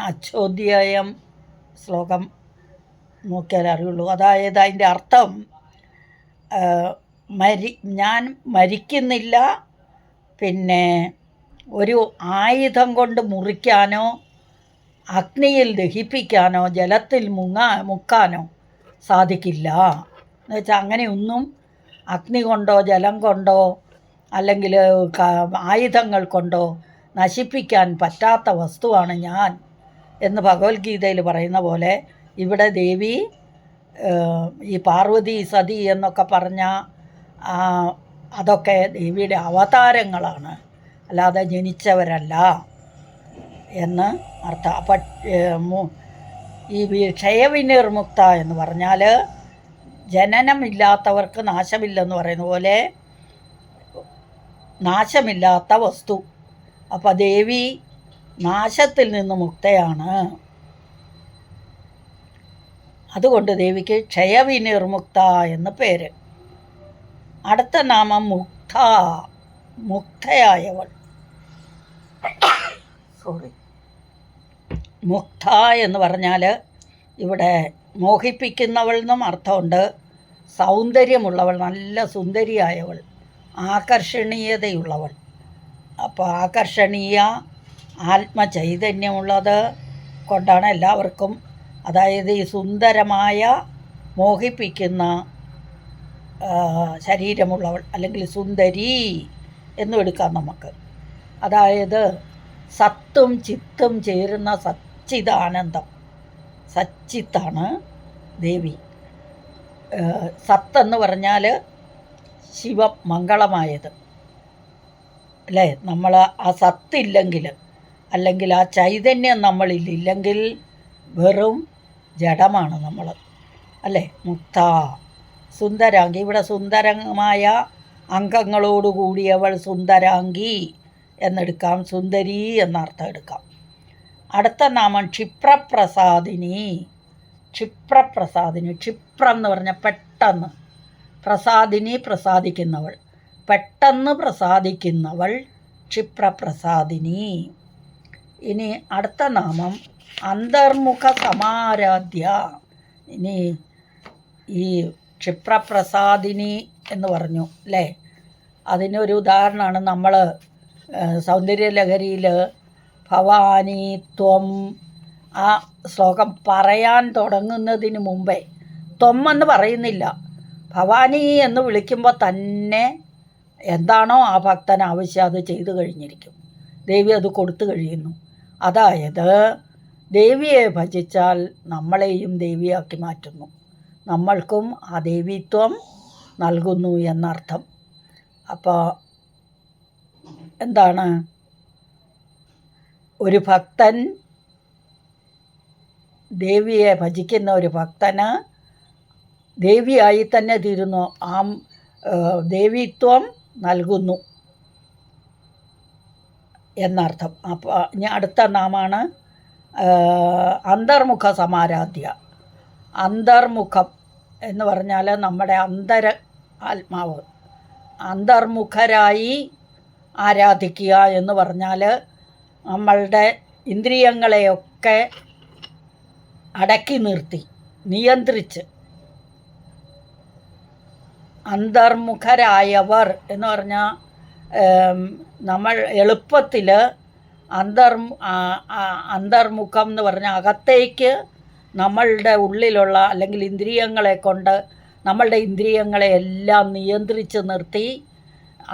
അച്ഛോദ്യം ശ്ലോകം നോക്കിയാൽ അറിയുള്ളൂ. അതായത് അതിൻ്റെ അർത്ഥം ഞാൻ മരിക്കുന്നില്ല, പിന്നെ ഒരു ആയുധം കൊണ്ട് മുറിക്കാനോ അഗ്നിയിൽ ദഹിപ്പിക്കാനോ ജലത്തിൽ മുക്കാനോ സാധിക്കില്ല. എന്ന് വെച്ചാൽ അങ്ങനെയൊന്നും അഗ്നി കൊണ്ടോ ജലം കൊണ്ടോ അല്ലെങ്കിൽ ആയുധങ്ങൾ കൊണ്ടോ നശിപ്പിക്കാൻ പറ്റാത്ത വസ്തുവാണ് ഞാൻ എന്ന് ഭഗവത്ഗീതയിൽ പറയുന്ന പോലെ ഇവിടെ ദേവി ഈ പാർവതി സതി എന്നൊക്കെ പറഞ്ഞ അതൊക്കെ ദേവിയുടെ അവതാരങ്ങളാണ്, അല്ലാതെ ജനിച്ചവരല്ല എന്ന് അർത്ഥം. അപ്പം ഈ ക്ഷയവിനിർമുക്ത എന്ന് പറഞ്ഞാൽ ജനനമില്ലാത്തവർക്ക് നാശമില്ലെന്ന് പറയുന്ന പോലെ നാശമില്ലാത്ത വസ്തു. അപ്പം ദേവി നാശത്തിൽ നിന്ന് മുക്തയാണ്. അതുകൊണ്ട് ദേവിക്ക് ക്ഷയവിനിർമുക്ത എന്ന് പേര്. അടുത്ത നാമം മുക്ത, മുക്തയായവൾ. മുക്ത എന്ന് പറഞ്ഞാൽ ഇവിടെ മോഹിപ്പിക്കുന്നവൾ എന്നും അർത്ഥമുണ്ട്. സൗന്ദര്യമുള്ളവൾ, നല്ല സുന്ദരിയായവൾ, ആകർഷണീയതയുള്ളവൾ. അപ്പോൾ ആകർഷണീയ ആത്മചൈതന്യമുള്ളത് കൊണ്ടാണ് എല്ലാവർക്കും, അതായത് ഈ സുന്ദരമായ മോഹിപ്പിക്കുന്ന ശരീരമുള്ളവൾ അല്ലെങ്കിൽ സുന്ദരി എന്നും എടുക്കാം നമുക്ക്. അതായത് സത്തും ചിത്തും ചേരുന്ന സച്ചിദാനന്ദം, സച്ചിത്താണ് ദേവി. സത്തെന്ന് പറഞ്ഞാൽ ശിവം, മംഗളമായത് അല്ലേ. നമ്മൾ ആ സത്തില്ലെങ്കിൽ, അല്ലെങ്കിൽ ആ ചൈതന്യം നമ്മളിലില്ലെങ്കിൽ വെറും ജഡമാണ് നമ്മൾ അല്ലേ. മുക്ത, സുന്ദരാംഗി. ഇവിടെ സുന്ദരമായ അംഗങ്ങളോടുകൂടിയവൾ സുന്ദരാംഗി എന്നെടുക്കാം, സുന്ദരി എന്നർത്ഥം എടുക്കാം. അടുത്ത നാമം ക്ഷിപ്രപ്രസാദിനി. ക്ഷിപ്രപ്രസാദിനി, ക്ഷിപ്രം എന്ന് പറഞ്ഞാൽ പെട്ടെന്ന്, പ്രസാദിനി പ്രസാദിക്കുന്നവൾ, പെട്ടെന്ന് പ്രസാദിക്കുന്നവൾ ക്ഷിപ്രപ്രസാദിനി. ഇനി അടുത്ത നാമം അന്തർമുഖ സമാരാധ്യ. ഇനി ഈ ക്ഷിപ്രപ്രസാദിനി എന്ന് പറഞ്ഞു അല്ലേ, അതിനൊരു ഉദാഹരണമാണ് നമ്മൾ സൗന്ദര്യലഹരിയിൽ ഭവാനി ത്വം, ആ ശ്ലോകം പറയാൻ തുടങ്ങുന്നതിന് മുമ്പേ ത്വം എന്ന് പറയുന്നില്ല, ഭവാനി എന്ന് വിളിക്കുമ്പോൾ തന്നെ എന്താണോ ആ ഭക്തൻ ആവശ്യം അത് ചെയ്തു കഴിഞ്ഞിരിക്കും. ദേവി അത് കൊടുത്തു കഴിയുന്നു. അതായത് ദേവിയെ ഭജിച്ചാൽ നമ്മളെയും ദേവിയാക്കി മാറ്റുന്നു, നമ്മൾക്കും ആ ദേവിത്വം നൽകുന്നു എന്നർത്ഥം. അപ്പോൾ എന്താണ്, ഒരു ഭക്തൻ, ദേവിയെ ഭജിക്കുന്ന ഒരു ഭക്തന് ദേവിയായി തന്നെ തീരുന്നു, ആ ദേവിത്വം നൽകുന്നു എന്നർത്ഥം. അപ്പോൾ ഇനി അടുത്ത നാമാണ് അന്തർമുഖ സമാരാധ്യ. അന്തർമുഖം എന്ന് പറഞ്ഞാൽ നമ്മുടെ ആത്മാവ് അന്തർമുഖരായി ആരാധിക്കുക എന്ന് പറഞ്ഞാൽ നമ്മളുടെ ഇന്ദ്രിയങ്ങളെയൊക്കെ അടക്കി നിർത്തി നിയന്ത്രിച്ച്, അന്തർമുഖരായവർ എന്ന് പറഞ്ഞാൽ നമ്മൾ എളുപ്പത്തിൽ അന്തർമുഖം എന്ന് പറഞ്ഞാൽ അകത്തേക്ക് നമ്മളുടെ ഉള്ളിലുള്ള അല്ലെങ്കിൽ ഇന്ദ്രിയങ്ങളെ കൊണ്ട് നമ്മളുടെ ഇന്ദ്രിയങ്ങളെ എല്ലാം നിയന്ത്രിച്ച് നിർത്തി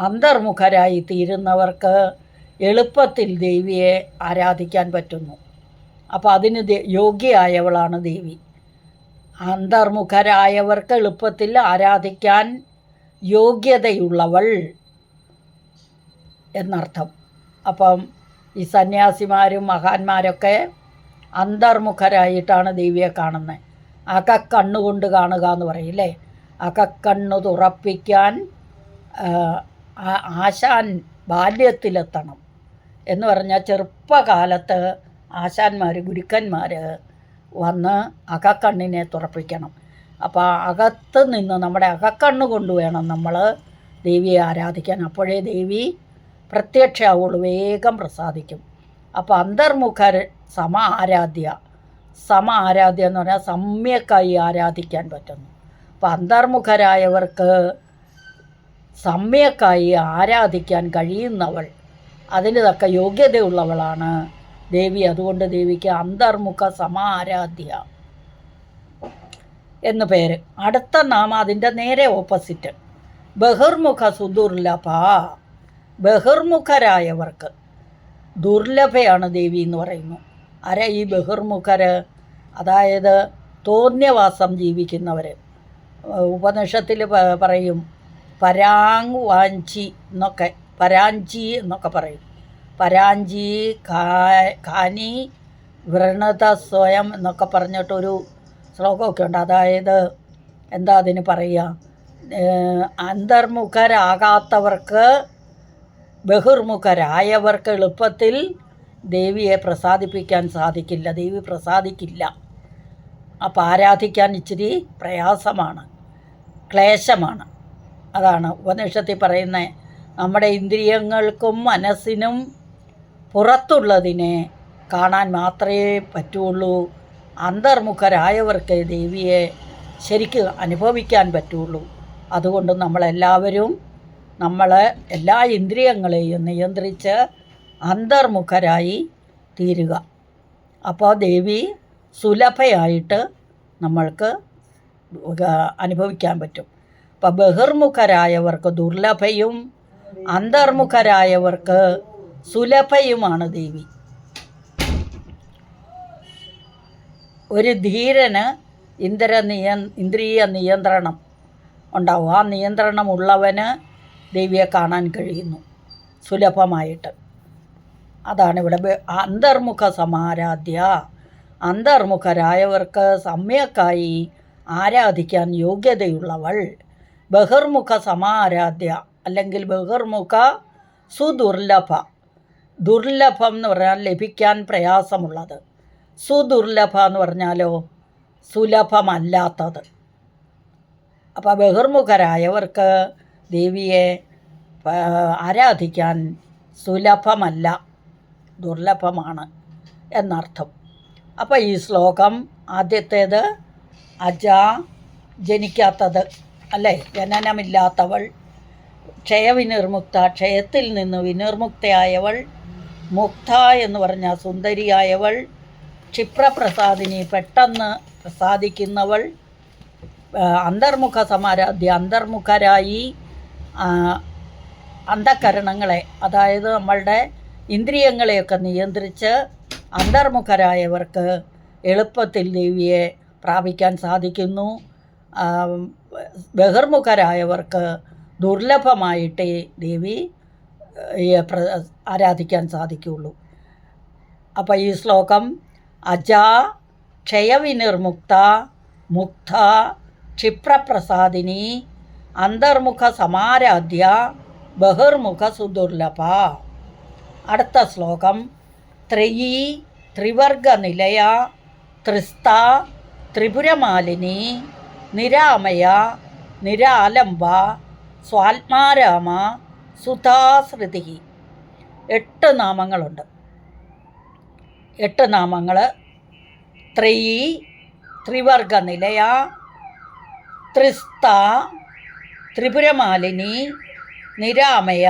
അന്തർമുഖരായി തീരുന്നവർക്ക് എളുപ്പത്തിൽ ദേവിയെ ആരാധിക്കാൻ പറ്റുന്നു. അപ്പോൾ അതിന് യോഗ്യയായവളാണ് ദേവി. അന്തർമുഖരായവർക്ക് എളുപ്പത്തിൽ ആരാധിക്കാൻ യോഗ്യതയുള്ളവൾ എന്നർത്ഥം. അപ്പം ഈ സന്യാസിമാരും മഹാന്മാരൊക്കെ അന്തർമുഖരായിട്ടാണ് ദേവിയെ കാണുന്നത്. അകക്കണ്ണുകൊണ്ട് കാണുക എന്ന് പറയില്ലേ, അകക്കണ്ണു തുറപ്പിക്കാൻ ആശാൻ ബാല്യത്തിലെത്തണം എന്ന് പറഞ്ഞാൽ ചെറുപ്പകാലത്ത് ആശാന്മാർ, ഗുരുക്കന്മാർ വന്ന് അകക്കണ്ണിനെ തുറപ്പിക്കണം. അപ്പോൾ അകത്ത് നിന്ന് നമ്മുടെ അകക്കണ്ണ് കൊണ്ട് വേണം നമ്മൾ ദേവിയെ ആരാധിക്കാൻ. അപ്പോഴേ ദേവി പ്രത്യക്ഷമാവുള്ളൂ, വേഗം പ്രസാദിക്കും. അപ്പോൾ അന്തർമുഖർ ആരാധ്യ എന്ന് പറഞ്ഞാൽ സമ്യക്കായി ആരാധിക്കാൻ പറ്റുന്നു. അപ്പോൾ അന്തർമുഖരായവർക്ക് സമ്യക്കായി ആരാധിക്കാൻ കഴിയുന്നവൾ, അതിന് തക്ക യോഗ്യതയുള്ളവളാണ് ദേവി. അതുകൊണ്ട് ദേവിക്ക് അന്തർമുഖ ആരാധ്യ എന്ന് പേര്. അടുത്ത നാമം അതിൻ്റെ നേരെ ഓപ്പോസിറ്റ്, ബഹിർമുഖ സുദുർലഭ. ബഹിർമുഖരായവർക്ക് ദുർലഭയാണ് ദേവി എന്ന് പറയുന്നു. ആരാ ഈ ബഹിർമുഖർ? അതായത് തോന്യവാസം ജീവിക്കുന്നവർ. ഉപനിഷത്തിൽ പറയും പരാങ് വാഞ്ചി എന്നൊക്കെ, പരാഞ്ചി എന്നൊക്കെ പറയും. പരാഞ്ചി ഖാനി വൃണത സ്വയം എന്നൊക്കെ പറഞ്ഞിട്ടൊരു ശ്ലോകമൊക്കെ ഉണ്ട്. അതായത് എന്താ അതിന് പറയുക, അന്തർമുഖരാകാത്തവർക്ക് ബഹിർമുഖരായവർക്ക് എളുപ്പത്തിൽ ദേവിയെ പ്രസാദിപ്പിക്കാൻ സാധിക്കില്ല, ദേവി പ്രസാദിക്കില്ല. അപ്പോൾ ആരാധിക്കാൻ ഇച്ചിരി പ്രയാസമാണ്, ക്ലേശമാണ്. അതാണ് ഉപനിഷത്തിൽ പറയുന്നത്. നമ്മുടെ ഇന്ദ്രിയങ്ങൾക്കും മനസ്സിനും പുറത്തുള്ളതിനെ കാണാൻ മാത്രമേ പറ്റുള്ളൂ. അന്തർമുഖരായവർക്ക് ദേവിയെ ശരിക്ക് അനുഭവിക്കാൻ പറ്റുള്ളൂ. അതുകൊണ്ട് നമ്മളെല്ലാവരും എല്ലാ ഇന്ദ്രിയങ്ങളെയും നിയന്ത്രിച്ച് അന്തർമുഖരായി തീരുക. അപ്പോൾ ദേവി സുലഭയായിട്ട് നമ്മൾക്ക് അനുഭവിക്കാൻ പറ്റും. അപ്പം ബഹിർമുഖരായവർക്ക് ദുർലഭയും അന്തർമുഖരായവർക്ക് സുലഭയുമാണ് ദേവി. ഒരു ധീരന് ഇന്ദ്രിയ നിയന്ത്രണം ഉണ്ടാവും. ആ നിയന്ത്രണമുള്ളവന് ദേവിയെ കാണാൻ കഴിയുന്നു സുലഭമായിട്ട്. അതാണ് ഇവിടെ അന്തർമുഖ സമാരാധ്യ. അന്തർമുഖരായവർക്ക് സമ്യക്കായി ആരാധിക്കാൻ യോഗ്യതയുള്ളവൾ. ബഹിർമുഖ സമാരാധ്യ അല്ലെങ്കിൽ ബഹിർമുഖ സുദുർലഭ. ദുർലഭം എന്ന് പറഞ്ഞാൽ ലഭിക്കാൻ പ്രയാസമുള്ളത്. സുദുർലഭ എന്ന് പറഞ്ഞാലോ സുലഭമല്ലാത്തത്. അപ്പോൾ ബഹിർമുഖരായവർക്ക് ദേവിയെ ആരാധിക്കാൻ സുലഭമല്ല, ദുർലഭമാണ് എന്നർത്ഥം. അപ്പോൾ ഈ ശ്ലോകം ആദ്യത്തേത് ജനിക്കാത്തത് അല്ലേ, ജനനമില്ലാത്തവൾ, ക്ഷയവിനിർമുക്ത, ക്ഷയത്തിൽ നിന്ന് വിനിർമുക്തയായവൾ, മുക്ത എന്ന് പറഞ്ഞാൽ സുന്ദരിയായവൾ, ക്ഷിപ്രപ്രസാദിനി, പെട്ടെന്ന് പ്രസാദിക്കുന്നവൾ, അന്തർമുഖ സമാരാധ്യ, അന്തർമുഖരായി അന്ധകരണങ്ങളെ, അതായത് നമ്മളുടെ ഇന്ദ്രിയങ്ങളെയൊക്കെ നിയന്ത്രിച്ച് അന്തർമുഖരായവർക്ക് എളുപ്പത്തിൽ ദേവിയെ പ്രാപിക്കാൻ സാധിക്കുന്നു. ബഹിർമുഖരായവർക്ക് ദുർലഭമായിട്ടേ ദേവി ആരാധിക്കാൻ സാധിക്കുകയുള്ളൂ. അപ്പോൾ ഈ ശ്ലോകം ക്ഷയവിനിർമുക്ത, മുക്ത, ക്ഷിപ്രപ്രസാദിനി, അന്തർമുഖ സമാരാധ്യ, ബഹിർമുഖ സുദുർലഭ. അടുത്ത ശ്ലോകം ത്രയീ ത്രിവർഗനിലയ, ത്രിസ്ത, ത്രിപുരമാലിനി, നിരാമയ, നിരാലംബ, സ്വാത്മാരാമ, സുധാശ്രുതി. 8 നാമങ്ങളുണ്ട്. 8 നാമങ്ങൾ. ത്രയീ ത്രിവർഗനിലയ, ത്രിസ്ത, ത്രിപുരമാലിനി, നിരാമയ,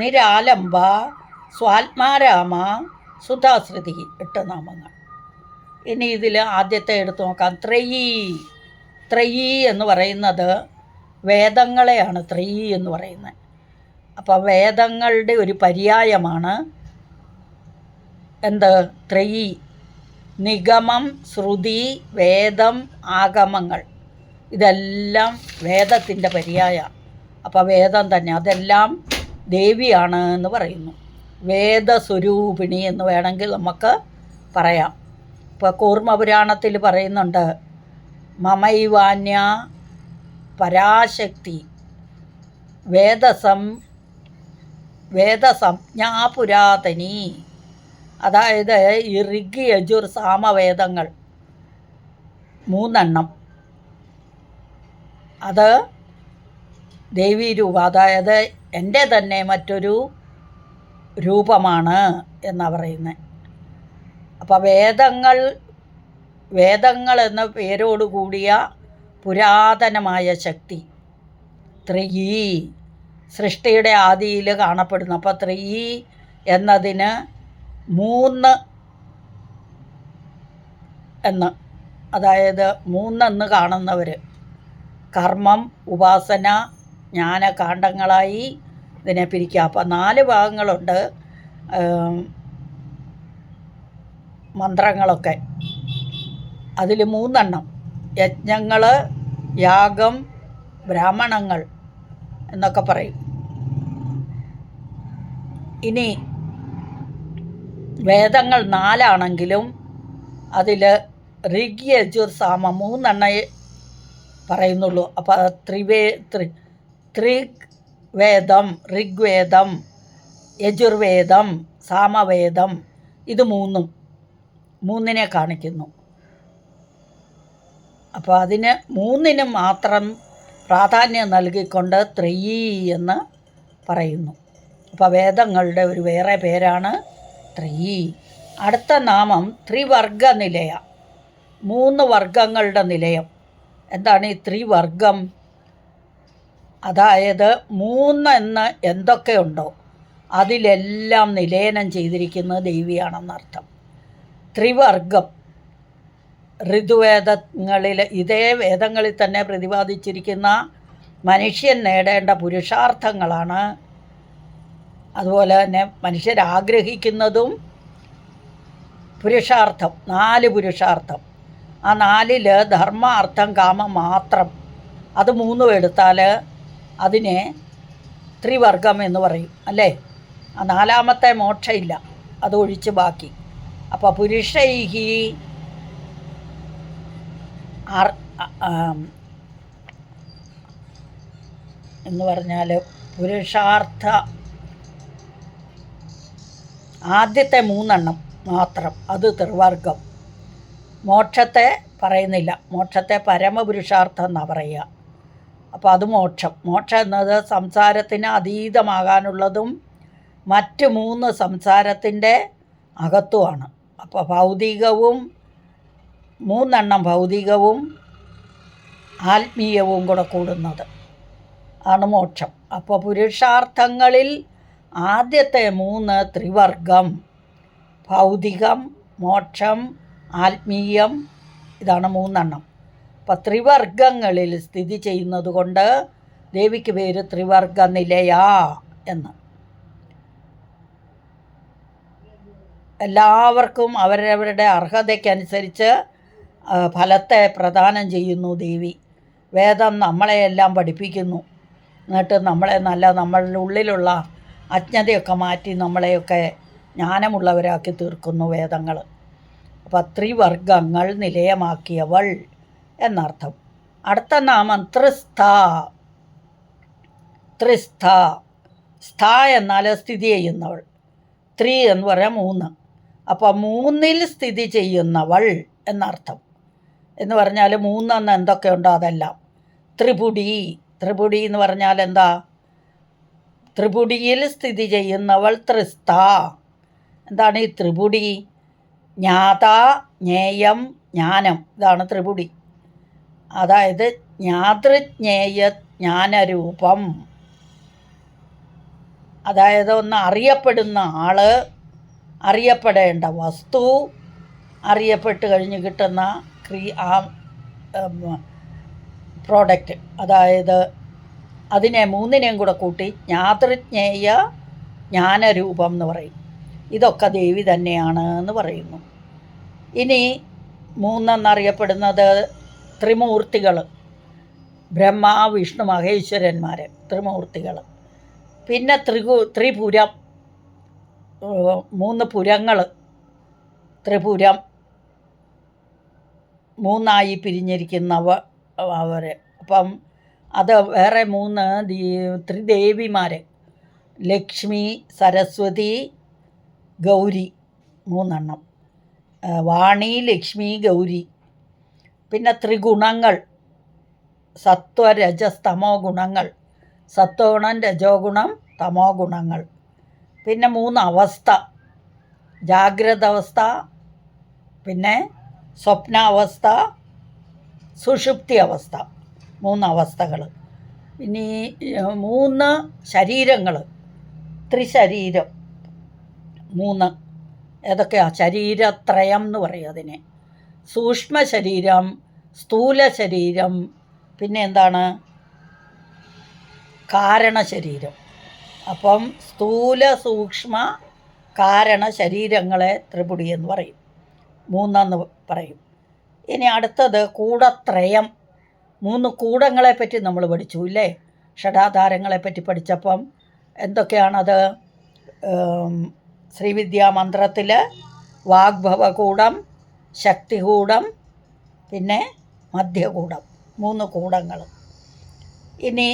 നിരാലംബ, സ്വാത്മാരാമ, സുധാശ്രുതി. 8 നാമങ്ങൾ. ഇനി ഇതിൽ ആദ്യത്തെ എടുത്തു നോക്കാം. ത്രയീ എന്ന് പറയുന്നത് വേദങ്ങളെയാണ് ത്രയീ എന്ന് പറയുന്നത്. അപ്പോൾ വേദങ്ങളുടെ ഒരു പര്യായമാണ് എന്ത്? ത്രയീ. നിഗമം, ശ്രുതി, വേദം, ആഗമങ്ങൾ, ഇതെല്ലാം വേദത്തിൻ്റെ പര്യായ. അപ്പോൾ വേദം തന്നെ, അതെല്ലാം ദേവിയാണ് എന്ന് പറയുന്നു. വേദസ്വരൂപിണി എന്ന് വേണമെങ്കിൽ നമുക്ക് പറയാം. ഇപ്പോൾ കൂർമ്മപുരാണത്തിൽ പറയുന്നുണ്ട്, മമൈവാന്യ പരാശക്തി വേദസംജ്ഞാപുരാതനി. അതായത് ഈ ഋഗ്, യജുർ, സാമവേദങ്ങൾ 3 അത് ദേവീരൂപം, അതായത് എൻ്റെ തന്നെ മറ്റൊരു രൂപമാണ് എന്നാണ് പറയുന്നത്. അപ്പോൾ വേദങ്ങൾ എന്ന പേരോടുകൂടിയ പുരാതനമായ ശക്തി ത്രയീ, സൃഷ്ടിയുടെ ആദിയിൽ കാണപ്പെടുന്നു. അപ്പോൾ ത്രയീ എന്നതിന് 3 എന്ന്, അതായത് 3 കാണുന്നവർ കർമ്മം, ഉപാസന, ജ്ഞാനകാണ്ഡങ്ങളായി ഇതിനെ പിരിക്കുക. അപ്പോൾ 4 ഭാഗങ്ങളുണ്ട് മന്ത്രങ്ങളൊക്കെ. അതിൽ 3 യജ്ഞങ്ങൾ, യാഗം, ബ്രാഹ്മണങ്ങൾ എന്നൊക്കെ പറയും. ഇനി വേദങ്ങൾ 4 അതിൽ ഋഗ്, യജുർ, സാമ 3 പറയുന്നുള്ളൂ. അപ്പോൾ ത്രിവേദം, ഋഗ്വേദം, യജുർവേദം, സാമവേദം, ഇത് മൂന്നിനെ കാണിക്കുന്നു. അപ്പോൾ അതിന് മൂന്നിനും മാത്രം പ്രാധാന്യം നൽകിക്കൊണ്ട് ത്രയീ എന്ന് പറയുന്നു. അപ്പോൾ വേദങ്ങളുടെ ഒരു വേറെ പേരാണ് ത്രയീ. അടുത്ത നാമം ത്രിവർഗ നിലയ, 3 വർഗങ്ങളുടെ നിലയം. എന്താണ് ഈ ത്രിവർഗം? അതായത് 3 എന്ന് എന്തൊക്കെയുണ്ടോ അതിലെല്ലാം നിലയനം ചെയ്തിരിക്കുന്നത് ദേവിയാണെന്നർത്ഥം. ത്രിവർഗം ഋതുവേദങ്ങളിൽ, ഇതേ വേദങ്ങളിൽ തന്നെ പ്രതിപാദിച്ചിരിക്കുന്ന മനുഷ്യൻ നേടേണ്ട പുരുഷാർത്ഥങ്ങളാണ്. അതുപോലെ തന്നെ മനുഷ്യരാഗ്രഹിക്കുന്നതും പുരുഷാർത്ഥം, 4 പുരുഷാർത്ഥം. ആ 4ൽ ധർമ്മ, അർത്ഥം, കാമം മാത്രം, അത് 3 എടുത്താൽ അതിനെ ത്രിവർഗം എന്ന് പറയും, അല്ലേ? ആ 4ാമത്തെ മോക്ഷമില്ല, അതൊഴിച്ച് ബാക്കി. അപ്പോൾ പുരുഷൈഹി എന്ന് പറഞ്ഞാൽ പുരുഷാർത്ഥ ആദ്യത്തെ 3 മാത്രം, അത് ത്രിവർഗം. മോക്ഷത്തെ പറയുന്നില്ല, മോക്ഷത്തെ പരമപുരുഷാർത്ഥം എന്നാണ് പറയുക. അപ്പോൾ അത് മോക്ഷം എന്നത് സംസാരത്തിന് അതീതമാകാനുള്ളതും മറ്റ് 3 സംസാരത്തിൻ്റെ അകത്തുമാണ്. അപ്പോൾ ഭൗതികവും 3 ഭൗതികവും ആത്മീയവും കൂടെ കൂടുന്നത് ആണ് മോക്ഷം. അപ്പോൾ പുരുഷാർത്ഥങ്ങളിൽ ആദ്യത്തെ 3 ത്രിവർഗം: ഭൗതികം, മോക്ഷം, ആത്മീയം. ഇതാണ് 3. അപ്പം ത്രിവർഗങ്ങളിൽ സ്ഥിതി ചെയ്യുന്നത് കൊണ്ട് ദേവിക്ക് പേര് ത്രിവർഗ നിലയ എന്ന്. എല്ലാവർക്കും അവരവരുടെ അർഹതയ്ക്കനുസരിച്ച് ഫലത്തെ പ്രദാനം ചെയ്യുന്നു ദേവി. വേദം നമ്മളെയെല്ലാം പഠിപ്പിക്കുന്നു. എന്നിട്ട് നമ്മളുടെ ഉള്ളിലുള്ള അജ്ഞതയൊക്കെ മാറ്റി നമ്മളെയൊക്കെ ജ്ഞാനമുള്ളവരാക്കി തീർക്കുന്നു വേദങ്ങൾ. അപ്പോൾ ത്രിവർഗങ്ങൾ നിലയമാക്കിയവൾ എന്നർത്ഥം. അടുത്ത നാമം ത്രിസ്ഥ. സ്ഥ എന്നാൽ സ്ഥിതി ചെയ്യുന്നവൾ. എന്ന് പറയാം 3. അപ്പോൾ 3ൽ സ്ഥിതി ചെയ്യുന്നവൾ എന്നർത്ഥം. എന്ന് പറഞ്ഞാൽ 3 എന്തൊക്കെയുണ്ടോ അതെല്ലാം. ത്രിപുടി എന്ന് പറഞ്ഞാൽ എന്താ? ത്രിപുടിയിൽ സ്ഥിതി ചെയ്യുന്നവൾ ത്രിസ്ഥ. എന്താണ് ഈ ത്രിപുടി? ജ്ഞാത, ജ്ഞേയം, ജ്ഞാനം. ഇതാണ് ത്രിപുടി. അതായത് ജ്ഞാതൃജ്ഞേയ ജ്ഞാനരൂപം. അതായത് ഒന്ന് അറിയപ്പെടുന്ന ആൾ, അറിയപ്പെടേണ്ട വസ്തു, അറിയപ്പെട്ട് കഴിഞ്ഞ് കിട്ടുന്ന പ്രോഡക്റ്റ്. അതായത് അതിനെ 3നെയും കൂടെ കൂട്ടി ജ്ഞാതൃജ്ഞേയ ജ്ഞാനരൂപം എന്ന് പറയും. ഇതൊക്കെ ദേവി തന്നെയാണ് എന്ന് പറയുന്നു. ഇനി 3 എന്നറിയപ്പെടുന്നത് ത്രിമൂർത്തികൾ, ബ്രഹ്മ, വിഷ്ണു, മഹേശ്വരന്മാർ, ത്രിമൂർത്തികൾ. പിന്നെ ത്രിപുരം, 3 പുരങ്ങൾ. ത്രിപുരം 3ആയി പിരിഞ്ഞിരിക്കുന്നവ അവർ. അപ്പം അത് വേറെ 3 ത്രിദേവിമാർ: ലക്ഷ്മി, സരസ്വതി, ഗൗരി. 3 വാണി, ലക്ഷ്മി, ഗൗരി. പിന്നെ ത്രിഗുണങ്ങൾ: സത്വ, രജസ്, തമോ ഗുണങ്ങൾ. സത്വഗുണം, രജോ ഗുണം, തമോ ഗുണങ്ങൾ. പിന്നെ 3 അവസ്ഥ: ജാഗ്രത അവസ്ഥ, പിന്നെ സ്വപ്നാവസ്ഥ, സുഷുപ്തി അവസ്ഥ. 3 അവസ്ഥകൾ. ഇനി 3 ശരീരങ്ങൾ: ത്രിശരീരം 3. ഏതൊക്കെയാണ്? ശരീരത്രയം എന്ന് പറയും അതിനെ. സൂക്ഷ്മ ശരീരം, സ്ഥൂല ശരീരം, പിന്നെ എന്താണ്? കാരണശരീരം. അപ്പം സ്ഥൂല, സൂക്ഷ്മ, കാരണ ശരീരങ്ങളെ ത്രിപുടി എന്ന് പറയും. 3 പറയും. ഇനി അടുത്തത് കൂടത്രയം. 3 കൂടങ്ങളെപ്പറ്റി നമ്മൾ പഠിച്ചു ഇല്ലേ? ഷഡാധാരങ്ങളെപ്പറ്റി പഠിച്ചപ്പം എന്തൊക്കെയാണത്? ശ്രീവിദ്യാമന്ത്രത്തിൽ വാഗ്ഭവകൂടം, ശക്തികൂടം, പിന്നെ മധ്യകൂടം. 3 കൂടങ്ങൾ. ഇനി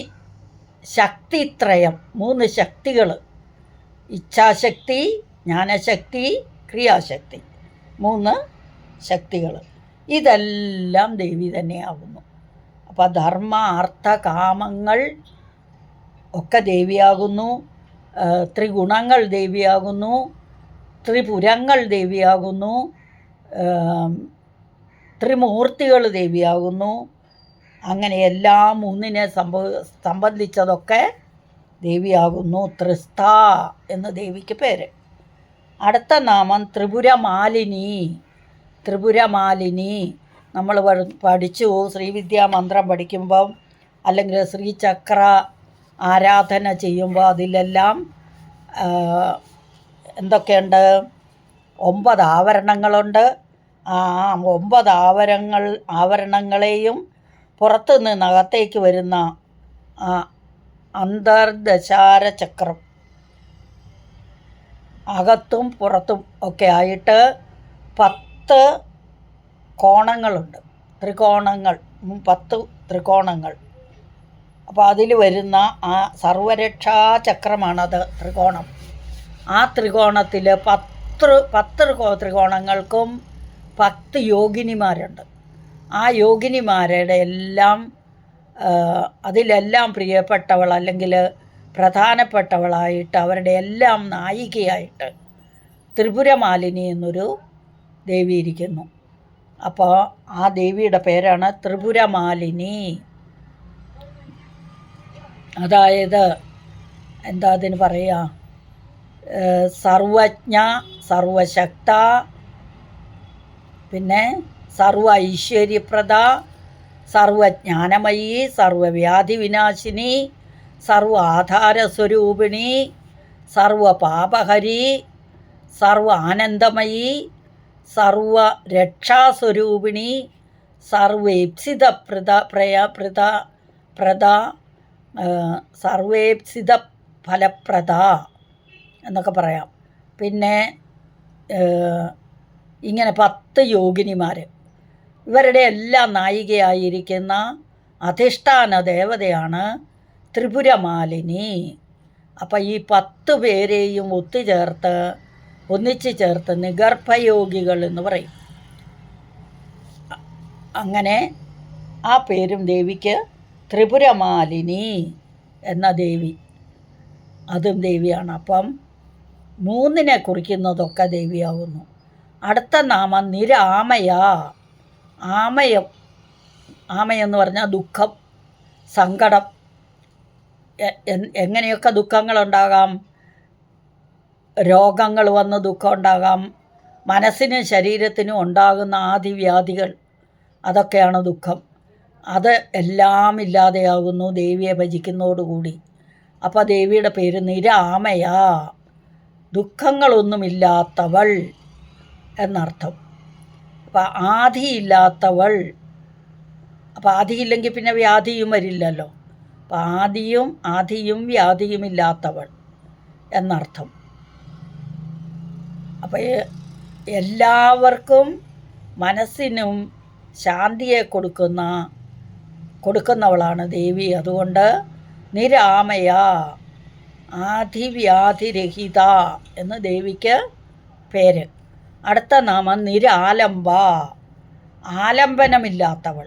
ശക്തിത്രയം, 3 ശക്തികൾ. ഇച്ഛാശക്തി, ജ്ഞാനശക്തി, ക്രിയാശക്തി, 3 ശക്തികൾ. ഇതെല്ലാം ദേവി തന്നെയാകുന്നു. അപ്പോൾ ധർമ്മ അർത്ഥ കാമങ്ങൾ ഒക്കെ ദേവിയാകുന്നു. ത്രിഗുണങ്ങൾ ദേവിയാകുന്നു. ത്രിപുരങ്ങൾ ദേവിയാകുന്നു. ത്രിമൂർത്തികൾ ദേവിയാകുന്നു. അങ്ങനെ എല്ലാ 3നെ സംബന്ധിച്ചതൊക്കെ ദേവിയാകുന്നു. ത്രിസ്ഥ എന്ന് ദേവിക്ക് പേര്. അടുത്ത നാമം ത്രിപുരമാലിനി. ത്രിപുരമാലിനി നമ്മൾ പഠിച്ചു. ശ്രീവിദ്യാ മന്ത്രം പഠിക്കുമ്പം അല്ലെങ്കിൽ ശ്രീചക്ര ആരാധന ചെയ്യുമ്പോൾ അതിലെല്ലാം എന്തൊക്കെയുണ്ട്? 9 ആവരണങ്ങളുണ്ട്. ആ 9 ആവരണങ്ങളെയും പുറത്തു നിന്ന് അകത്തേക്ക് വരുന്ന അന്തർദശാര ചക്രം, അകത്തും പുറത്തും ഒക്കെ ആയിട്ട് 10 കോണങ്ങളുണ്ട്. ത്രികോണങ്ങൾ, 10 ത്രികോണങ്ങൾ. അപ്പോൾ അതിൽ വരുന്ന ആ സർവരക്ഷാ ചക്രമാണത് ത്രികോണം. ആ ത്രികോണത്തിൽ 10 ത്രികോണങ്ങൾക്കും 10 യോഗിനിമാരുണ്ട്. ആ യോഗിനിമാരുടെ എല്ലാം അതിലെല്ലാം പ്രിയപ്പെട്ടവൾ അല്ലെങ്കിൽ പ്രധാനപ്പെട്ടവളായിട്ട് അവരുടെ എല്ലാം നായികയായിട്ട് ത്രിപുരമാലിനി എന്നൊരു ദേവി ഇരിക്കുന്നു. അപ്പോൾ ആ ദേവിയുടെ പേരാണ് ത്രിപുരമാലിനി. അതായത് എന്താ അതിന് പറയുക? സർവജ്ഞ, സർവശക്ത, പിന്നെ സർവ ഐശ്വര്യപ്രദ, സർവജ്ഞാനമയി, സർവവ്യാധി വിനാശിനി, സർവ ആധാരസ്വരൂപിണി, സർവപാപഹരി, സർവ ആനന്ദമയി, സർവ രക്ഷാസ്വരൂപിണി, സർവേപ്സിത സർവേപ്സിത ഫലപ്രദ എന്നൊക്കെ പറയാം. പിന്നെ ഇങ്ങനെ 10 യോഗിനിമാർ, ഇവരുടെ എല്ലാം നായികയായിരിക്കുന്ന അധിഷ്ഠാന ദേവതയാണ് ത്രിപുരമാലിനി. അപ്പം ഈ 10 പേരെയും ഒന്നിച്ച് ചേർത്ത് നിഗർഭയോഗികൾ എന്ന് പറയും. അങ്ങനെ ആ പേരും ദേവിക്ക് ത്രിപുരമാലിനി എന്ന ദേവി, അതും ദേവിയാണ്. അപ്പം 3നെ കുറിക്കുന്നതൊക്കെ ദേവിയാകുന്നു. അടുത്ത നാമം നിരാമയ. ആമയെന്ന് പറഞ്ഞാൽ ദുഃഖം, സങ്കടം. എങ്ങനെയൊക്കെ ദുഃഖങ്ങളുണ്ടാകാം? രോഗങ്ങൾ വന്ന് ദുഃഖം ഉണ്ടാകാം. മനസ്സിനും ശരീരത്തിനും ഉണ്ടാകുന്ന ആദിവ്യാധികൾ, അതൊക്കെയാണ് ദുഃഖം. അത് എല്ലാം ഇല്ലാതെയാകുന്നു ദേവിയെ ഭജിക്കുന്നതോടുകൂടി. അപ്പോൾ ദേവിയുടെ പേര് നിരാമയ, ദുഃഖങ്ങളൊന്നുമില്ലാത്തവൾ എന്നർത്ഥം. അപ്പം ആദിയില്ലാത്തവൾ. അപ്പം ആദിയില്ലെങ്കിൽ പിന്നെ വ്യാധിയും വരില്ലല്ലോ. അപ്പം ആദിയും വ്യാധിയുമില്ലാത്തവൾ എന്നർത്ഥം. അപ്പം എല്ലാവർക്കും മനസ്സിനും ശാന്തിയെ കൊടുക്കുന്നവളാണ് ദേവി. അതുകൊണ്ട് നിരാമയ, ആദിവ്യാധിരഹിത എന്ന് ദേവിക്ക് പേര്. അടുത്ത നാമം നിരാലംബ, ആലംബനമില്ലാത്തവൾ,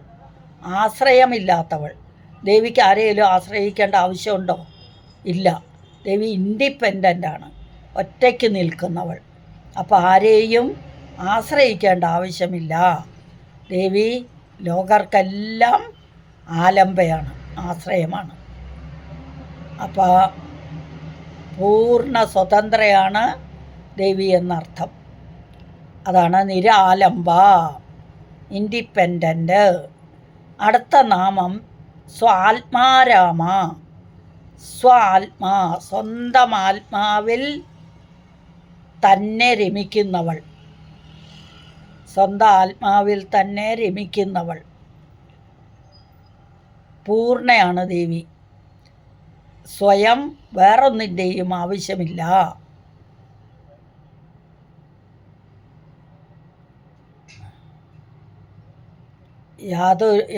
ആശ്രയമില്ലാത്തവൾ. ദേവിക്ക് ആരെയും ആശ്രയിക്കേണ്ട ആവശ്യമുണ്ടോ? ഇല്ല. ദേവി ഇൻഡിപെൻഡൻ്റാണ്, ഒറ്റയ്ക്ക് നിൽക്കുന്നവൾ. അപ്പോൾ ആരെയും ആശ്രയിക്കേണ്ട ആവശ്യമില്ല. ദേവി ലോകർക്കെല്ലാം ആലംബയാണ്, ആശ്രയമാണ്. അപ്പോൾ പൂർണ്ണ സ്വതന്ത്രയാണ് ദേവി എന്നർത്ഥം. അതാണ് നിരാലംബ, ഇൻഡിപെൻഡൻ്റ്. അടുത്ത നാമം സ്വാത്മാരാമ. സ്വന്തം ആത്മാവിൽ തന്നെ രമിക്കുന്നവൾ, സ്വന്തം ആത്മാവിൽ തന്നെ രമിക്കുന്നവൾ. പൂർണ്ണയാണ് ദേവി. സ്വയം വേറൊന്നിൻ്റെയും ആവശ്യമില്ല.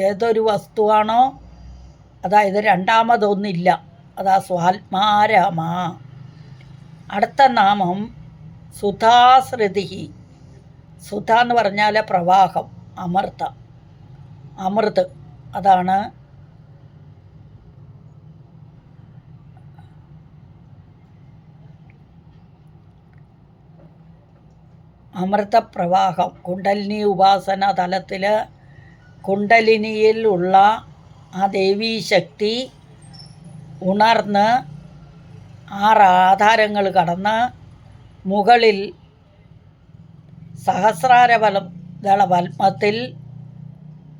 ഏതൊരു വസ്തുവാണോ, അതായത് രണ്ടാമതൊന്നില്ല, അതാ സ്വാത്മാരാമ. അടുത്ത നാമം സുധാശ്രുതി. സുധ എന്ന് പറഞ്ഞാൽ പ്രവാഹം, അമൃത്. അതാണ് അമൃതപ്രവാഹം. കുണ്ടലിനി ഉപാസന തലത്തിൽ കുണ്ടലിനിയിലുള്ള ആ ദേവീശക്തി ഉണർന്ന് 6 ആധാരങ്ങൾ കടന്ന് മുകളിൽ സഹസ്രാരദള പത്മത്തിൽ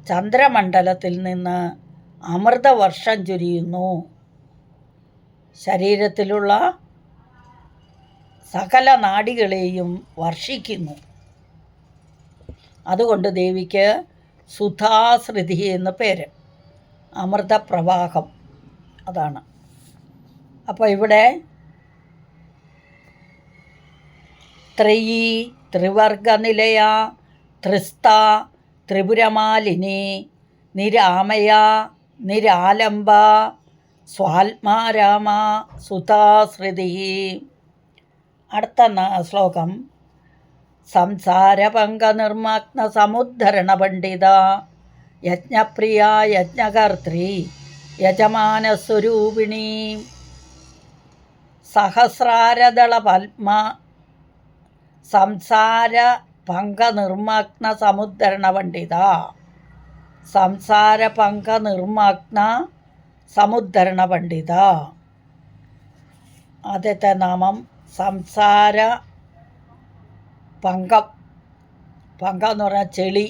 ചന്ദ്രമണ്ഡലത്തിൽ നിന്ന് അമൃതവർഷം ചൊരിയുന്നു. ശരീരത്തിലുള്ള സകല നാഡികളെയും വർഷിക്കുന്നു. അതുകൊണ്ട് ദേവിക്ക് സുധാശ്രുതി എന്ന് പേര്. അമൃതപ്രവാഹം അതാണ്. അപ്പോൾ ഇവിടെ ത്രയീ, ത്രിവർഗനിലയ, ത്രിസ്ത, ത്രിപുരമാലിനി, നിരാമയ, നിരാലംബ, സ്വാത്മാരാമ, സുധാശ്രുതി. അടുത്ത ശ്ലോകം സംസാരപങ്കനിർമാഗ്ന സമുദ്ധരണ പണ്ഡിത യജ്ഞപ്രിയ യജ്ഞകർत्री യജമാനസ്വരൂപിണി. സഹസ്രാരദള പത്മ സംസാര പങ്കനിർമാഗ്ന സമുദ്ധരണ പണ്ഡിത. സംസാര പങ്കനിർമാഗ്ന സമുദ്ധരണ പണ്ഡിത. ആദ്യത്തെ നാമം സംസാര പങ്കം. പങ്കം എന്ന് പറഞ്ഞാൽ ചെളി,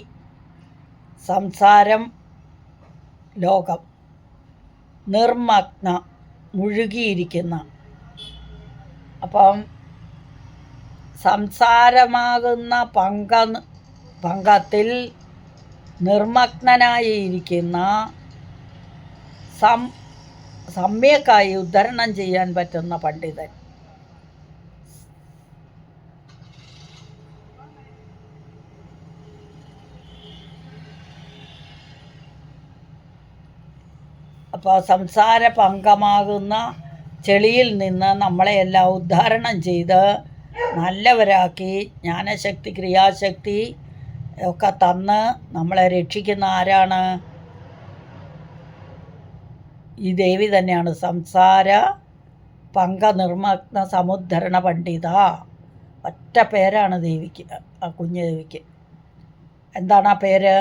സംസാരം ലോകം, നിർമഗ്ന മുഴുകിയിരിക്കുന്ന. അപ്പം സംസാരമാകുന്ന പങ്കത്തിൽ നിർമഗ്നനായിരിക്കുന്ന സമ്യക്കായി ഉദ്ധരണം ചെയ്യാൻ പറ്റുന്ന പണ്ഡിതൻ. അപ്പോൾ സംസാര പങ്കമാകുന്ന ചെളിയിൽ നിന്ന് നമ്മളെയെല്ലാം ഉദ്ധാരണം ചെയ്ത് നല്ലവരാക്കി ജ്ഞാനശക്തി, ക്രിയാശക്തി ഒക്കെ തന്ന് നമ്മളെ രക്ഷിക്കുന്ന ആരാണ്? ഈ ദേവി തന്നെയാണ്. സംസാര പങ്കനിർമഗ്ന സമുദ്ധരണ പണ്ഡിത. ഒറ്റ പേരാണ് ദേവിക്ക്, ആ കുഞ്ഞു ദേവിക്ക്. എന്താണ് ആ പേര്?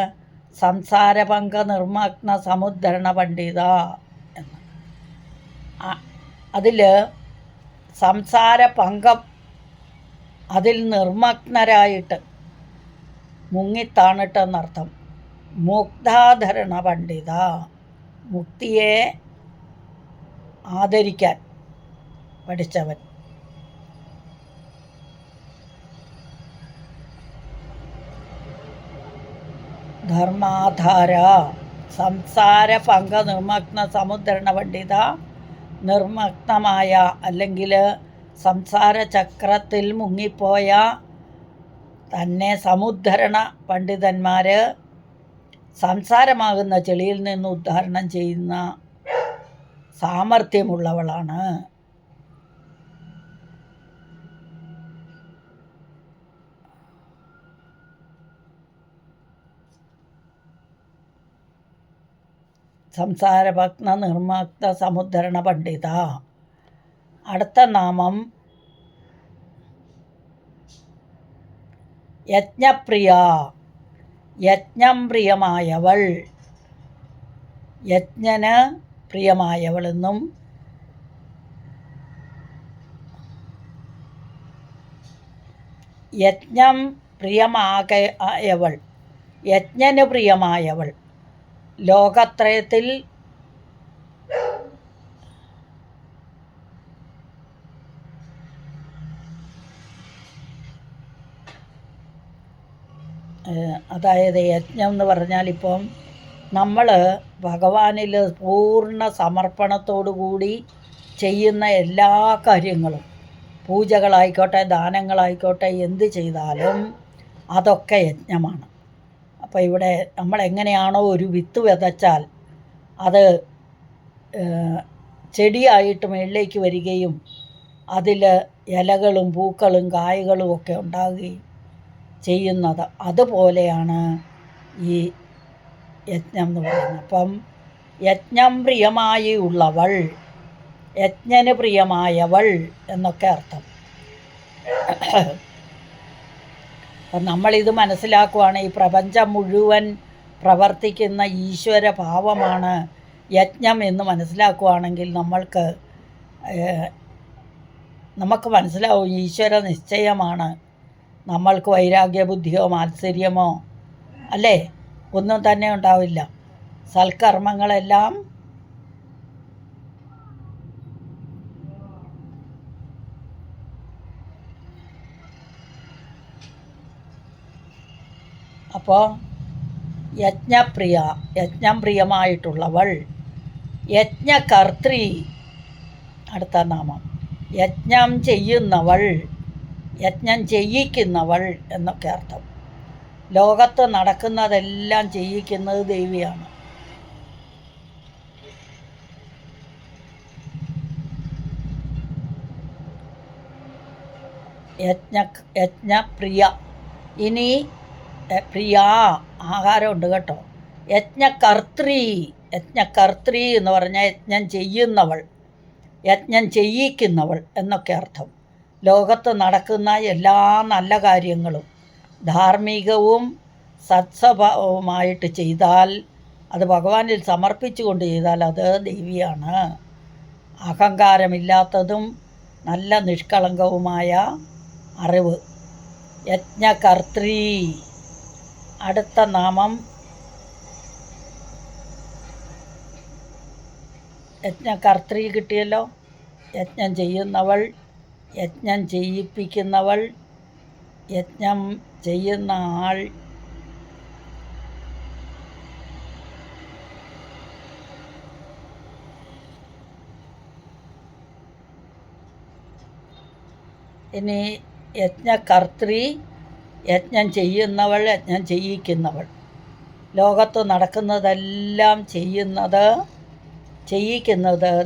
സംസാര പങ്കനിർമഗ്ന സമുദ്ധരണ പണ്ഡിത എന്ന്. അതിൽ സംസാര പങ്കം, അതിൽ നിർമഗ്നരായിട്ട് മുങ്ങിത്താണിട്ടെന്നർത്ഥം. മുക്താധരണ പണ്ഡിത, മുക്തിയെ ആദരിക്കാൻ പഠിച്ചവൻ. ധർമാധാര സംസാര പങ്ക നിർമഗ്ന സമുദ്ധരണ പണ്ഡിത. നിർമഗ്നമായ അല്ലെങ്കിൽ സംസാര ചക്രത്തിൽ മുങ്ങിപ്പോയ തന്നെ സമുദ്ധരണ പണ്ഡിതന്മാർ സംസാരമാകുന്ന ചെളിയിൽ നിന്ന് ഉദ്ധാരണം ചെയ്യുന്ന സാമർഥ്യമുള്ളവളാണ്. സംസാരഭഗ്ന നിർമഗ്ന സമുദ്ധരണ പണ്ഡിത. അടുത്ത നാമം യജ്ഞപ്രിയ. യജ്ഞം പ്രിയമായവൾ, യജ്ഞന് പ്രിയമായവളെന്നും യജ്ഞം പ്രിയമായവൾ, യജ്ഞന് പ്രിയമായവൾ. ലോകത്രയത്തിൽ അതായത് യജ്ഞം എന്ന് പറഞ്ഞാൽ ഇപ്പം നമ്മൾ ഭഗവാനിൽ പൂർണ്ണ സമർപ്പണത്തോടു കൂടി ചെയ്യുന്ന എല്ലാ കാര്യങ്ങളും, പൂജകളായിക്കോട്ടെ ദാനങ്ങളായിക്കോട്ടെ, എന്ത് ചെയ്താലും അതൊക്കെ യജ്ഞമാണ്. അപ്പോൾ ഇവിടെ നമ്മളെങ്ങനെയാണോ ഒരു വിത്ത് വിതച്ചാൽ അത് ചെടിയായിട്ട് മുകളിലേക്ക് വരികയും അതിൽ ഇലകളും പൂക്കളും കായകളും ഒക്കെ ഉണ്ടാകുകയും ചെയ്യുന്നത്. അതുപോലെയാണ് ഈ യജ്ഞം എന്ന് പറയുന്നത്. അപ്പം യജ്ഞം പ്രിയമായി ഉള്ളവൾ, യജ്ഞന് പ്രിയമായവൾ എന്നൊക്കെ അർത്ഥം. അപ്പം നമ്മളിത് മനസ്സിലാക്കുവാണ്, ഈ പ്രപഞ്ചം മുഴുവൻ പ്രവർത്തിക്കുന്ന ഈശ്വര ഭാവമാണ് യജ്ഞം എന്ന് മനസ്സിലാക്കുവാണെങ്കിൽ നമുക്ക് മനസ്സിലാവും ഈശ്വര നിശ്ചയമാണ്. നമ്മൾക്ക് വൈരാഗ്യ ബുദ്ധിയോ മാത്സര്യമോ അല്ലേ ഒന്നും തന്നെ ഉണ്ടാവില്ല. സൽക്കർമ്മങ്ങളെല്ലാം അപ്പോൾ യജ്ഞം പ്രിയമായിട്ടുള്ളവൾ, യജ്ഞകർत्री അടുത്ത നാമം, യജ്ഞം ചെയ്യുന്നവൾ, യജ്ഞം ചെയ്യിക്കുന്നവൾ എന്നൊക്കെ അർത്ഥം. ലോകത്ത് നടക്കുന്നതെല്ലാം ചെയ്യിക്കുന്നത് ദേവിയാണ്. യജ്ഞപ്രിയ. ഇനി പ്രിയ ആഹാരമുണ്ട് കേട്ടോ. യജ്ഞകർत्री എന്ന് പറഞ്ഞാൽ യജ്ഞം ചെയ്യുന്നവൾ, യജ്ഞം ചെയ്യിക്കുന്നവൾ എന്നൊക്കെ അർത്ഥം. ലോകത്ത് നടക്കുന്ന എല്ലാ നല്ല കാര്യങ്ങളും ധാർമ്മികവും സത്സ്വഭാവവുമായിട്ട് ചെയ്താൽ, അത് ഭഗവാനിൽ സമർപ്പിച്ചുകൊണ്ട് ചെയ്താൽ അത് ദേവിയാണ്. അഹങ്കാരമില്ലാത്തതും നല്ല നിഷ്കളങ്കവുമായ അറിവ്, യജ്ഞകർत्री. അടുത്ത നാമം യജ്ഞകർत्री കിട്ടിയല്ലോ. യജ്ഞം ചെയ്യുന്നവൾ, യജ്ഞം ചെയ്യിപ്പിക്കുന്നവൾ, യജ്ഞം ചെയ്യുന്ന ആൾ. ഇനി യജ്ഞകർत्री, യജ്ഞം ചെയ്യുന്നവൾ, യജ്ഞം ചെയ്യിക്കുന്നവൾ. ലോകത്ത് നടക്കുന്നതെല്ലാം ചെയ്യിക്കുന്നത്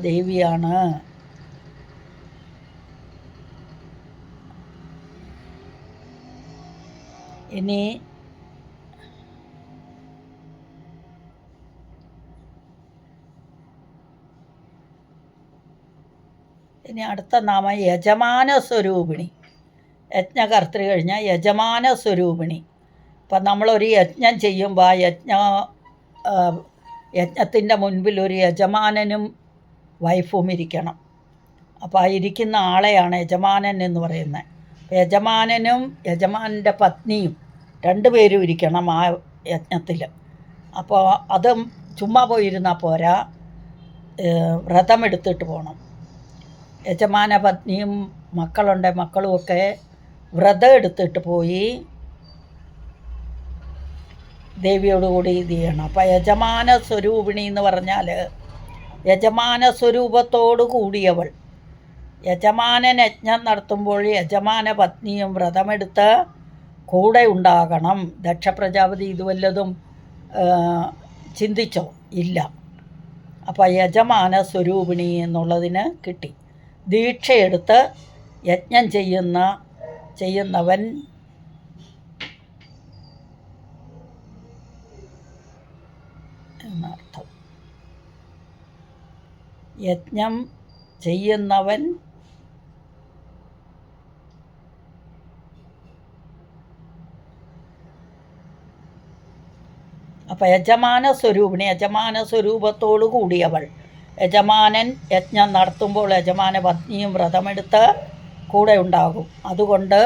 ദേവിയാണ്. ഇനി അടുത്ത നാമം യജമാന സ്വരൂപിണി. യജ്ഞകർത്തൃ കഴിഞ്ഞാൽ യജമാന സ്വരൂപിണി. അപ്പം നമ്മളൊരു യജ്ഞം ചെയ്യുമ്പോൾ ആ യജ്ഞത്തിൻ്റെ മുൻപിൽ ഒരു യജമാനനും വൈഫും ഇരിക്കണം. അപ്പോൾ ആ ഇരിക്കുന്ന ആളെയാണ് യജമാനൻ എന്ന് പറയുന്നത്. യജമാനനും യജമാനൻ്റെ പത്നിയും രണ്ടുപേരും ഇരിക്കണം ആ യജ്ഞത്തിൽ. അപ്പോൾ അത് ചുമ്മാ പോയിരുന്നാൽ പോരാ, വ്രതമെടുത്തിട്ട് പോകണം. യജമാന പത്നിയും മക്കളുമൊക്കെ വ്രതം എടുത്തിട്ട് പോയി ദേവിയോടുകൂടി ഇത് ചെയ്യണം. അപ്പോൾ യജമാന സ്വരൂപിണി എന്ന് പറഞ്ഞാൽ യജമാന സ്വരൂപത്തോടു കൂടിയവൾ. യജമാനൻ യജ്ഞം നടത്തുമ്പോൾ യജമാന പത്നിയും വ്രതമെടുത്ത് കൂടെ ഉണ്ടാകണം. ദക്ഷ പ്രജാപതി ഇത് വല്ലതും ചിന്തിച്ചോ? ഇല്ല. അപ്പോൾ യജമാന സ്വരൂപിണി എന്നുള്ളതിന് കിട്ടി. ദീക്ഷയെടുത്ത് യജ്ഞം ചെയ്യുന്നവൻ എന്നർത്ഥം. യജ്ഞം ചെയ്യുന്നവൻ അപ്പം യജമാന സ്വരൂപിണി, യജമാന സ്വരൂപത്തോടു കൂടിയവൾ. യജമാനൻ യജ്ഞം നടത്തുമ്പോൾ യജമാന പത്നിയും വ്രതമെടുത്ത് കൂടെ ഉണ്ടാകും. അതുകൊണ്ട്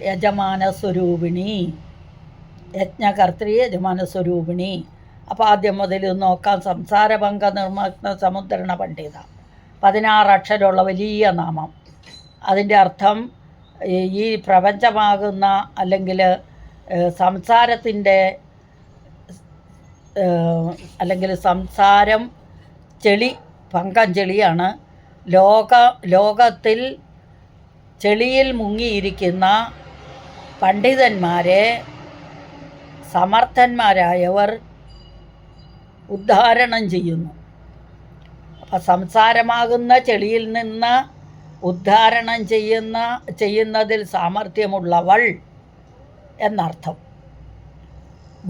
യജമാന സ്വരൂപിണി, യജ്ഞകർത്തൃ യജമാന സ്വരൂപിണി. അപ്പോൾ ആദ്യം മുതൽ നോക്കാം. സംസാരഭംഗ നിർമ്മഗ്ന സമുദ്രണ പണ്ഡിത, 16 അക്ഷരമുള്ള വലിയ നാമം. അതിൻ്റെ അർത്ഥം ഈ പ്രപഞ്ചമാകുന്ന അല്ലെങ്കിൽ സംസാരത്തിൻ്റെ അല്ലെങ്കിൽ സംസാരം പങ്കം ചെളിയാണ്. ലോകത്തിൽ ചെളിയിൽ മുങ്ങിയിരിക്കുന്ന പണ്ഡിതന്മാരെ സമർത്ഥന്മാരായവർ ഉദ്ധാരണം ചെയ്യുന്നു. അപ്പം സംസാരമാകുന്ന ചെളിയിൽ നിന്ന് ഉദ്ധാരണം ചെയ്യുന്നതിൽ സാമർഥ്യമുള്ളവൾ എന്നർത്ഥം.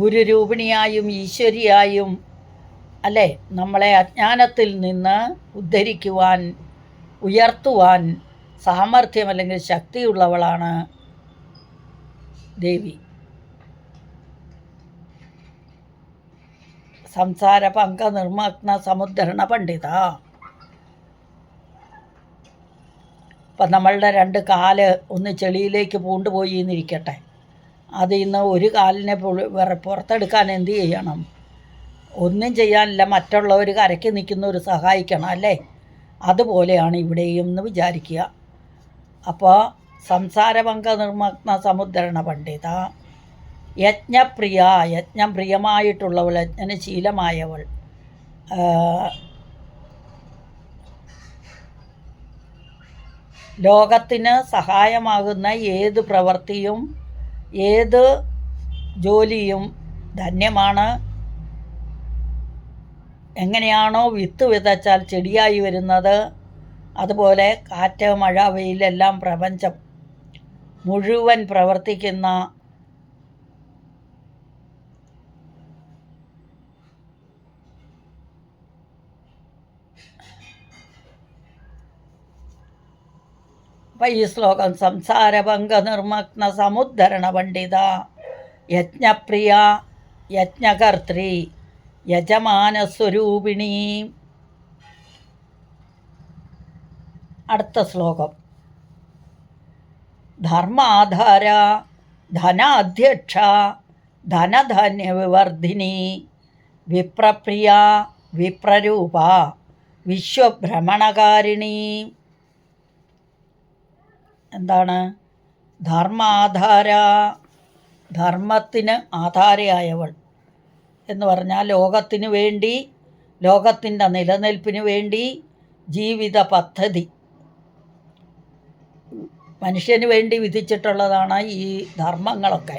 ഗുരുരൂപിണിയായും ഈശ്വരിയായും അല്ലേ നമ്മളെ അജ്ഞാനത്തിൽ നിന്ന് ഉദ്ധരിക്കുവാൻ, ഉയർത്തുവാൻ സാമർഥ്യം അല്ലെങ്കിൽ ശക്തിയുള്ളവളാണ് ദേവി. സംസാര പങ്ക നിർമ്മഗ്ന സമുദ്ധരണ പണ്ഡിത. ഇപ്പം നമ്മളുടെ 2 കാല് ഒന്ന് ചെളിയിലേക്ക് പൂണ്ടുപോയി എന്നിരിക്കട്ടെ, അതിൽ നിന്ന് ഒരു കാലിനെ പുറത്തെടുക്കാൻ എന്ത് ചെയ്യണം? ഒന്നും ചെയ്യാനില്ല, മറ്റുള്ളവർ കരയ്ക്ക് നിൽക്കുന്നവർ സഹായിക്കണം അല്ലേ? അതുപോലെയാണ് ഇവിടെയും എന്ന് വിചാരിക്കുക. അപ്പോൾ സംസാരഭംഗ നിർമ്മഗ്ന സമുദ്ധരണ പണ്ഡിത, യജ്ഞപ്രിയ, യജ്ഞം പ്രിയമായിട്ടുള്ളവൾ, യജ്ഞശീലമായവൾ, ലോകത്തിന് സഹായമാകുന്ന ഏത് പ്രവൃത്തിയും ഏത് ജോലിയും ധന്യമാണ്. എങ്ങനെയാണോ വിത്ത് വിതച്ചാൽ ചെടിയായി വരുന്നത്, അതുപോലെ കാറ്റ്, മഴ, വെയിലെല്ലാം പ്രപഞ്ചം മുഴുവൻ പ്രവർത്തിക്കുന്ന അപ്പം ഈ ശ്ലോകം സംസാരഭംഗ നിർമ്മഗ്ന സമുദ്ധരണ പണ്ഡിത യജ്ഞപ്രിയ യജ്ഞകർत्री യജമാനസ്വരൂപിണി. അടുത്ത ശ്ലോകം ധർമാധാര ധനാധ്യക്ഷ ധനധാന്യവിവർദ്ധിനി വിപ്രപ്രിയ വിപ്രരൂപ വിശ്വഭ്രമണകാരിണി. എന്താണ്? ധർമാധാര, ധർമ്മത്തിന് ആധാരയായവൾ എന്ന് പറഞ്ഞാൽ ലോകത്തിന് വേണ്ടി, ലോകത്തിൻ്റെ നിലനിൽപ്പിന് വേണ്ടി ജീവിത പദ്ധതി മനുഷ്യന് വേണ്ടി വിധിച്ചിട്ടുള്ളതാണ് ഈ ധർമ്മങ്ങളൊക്കെ.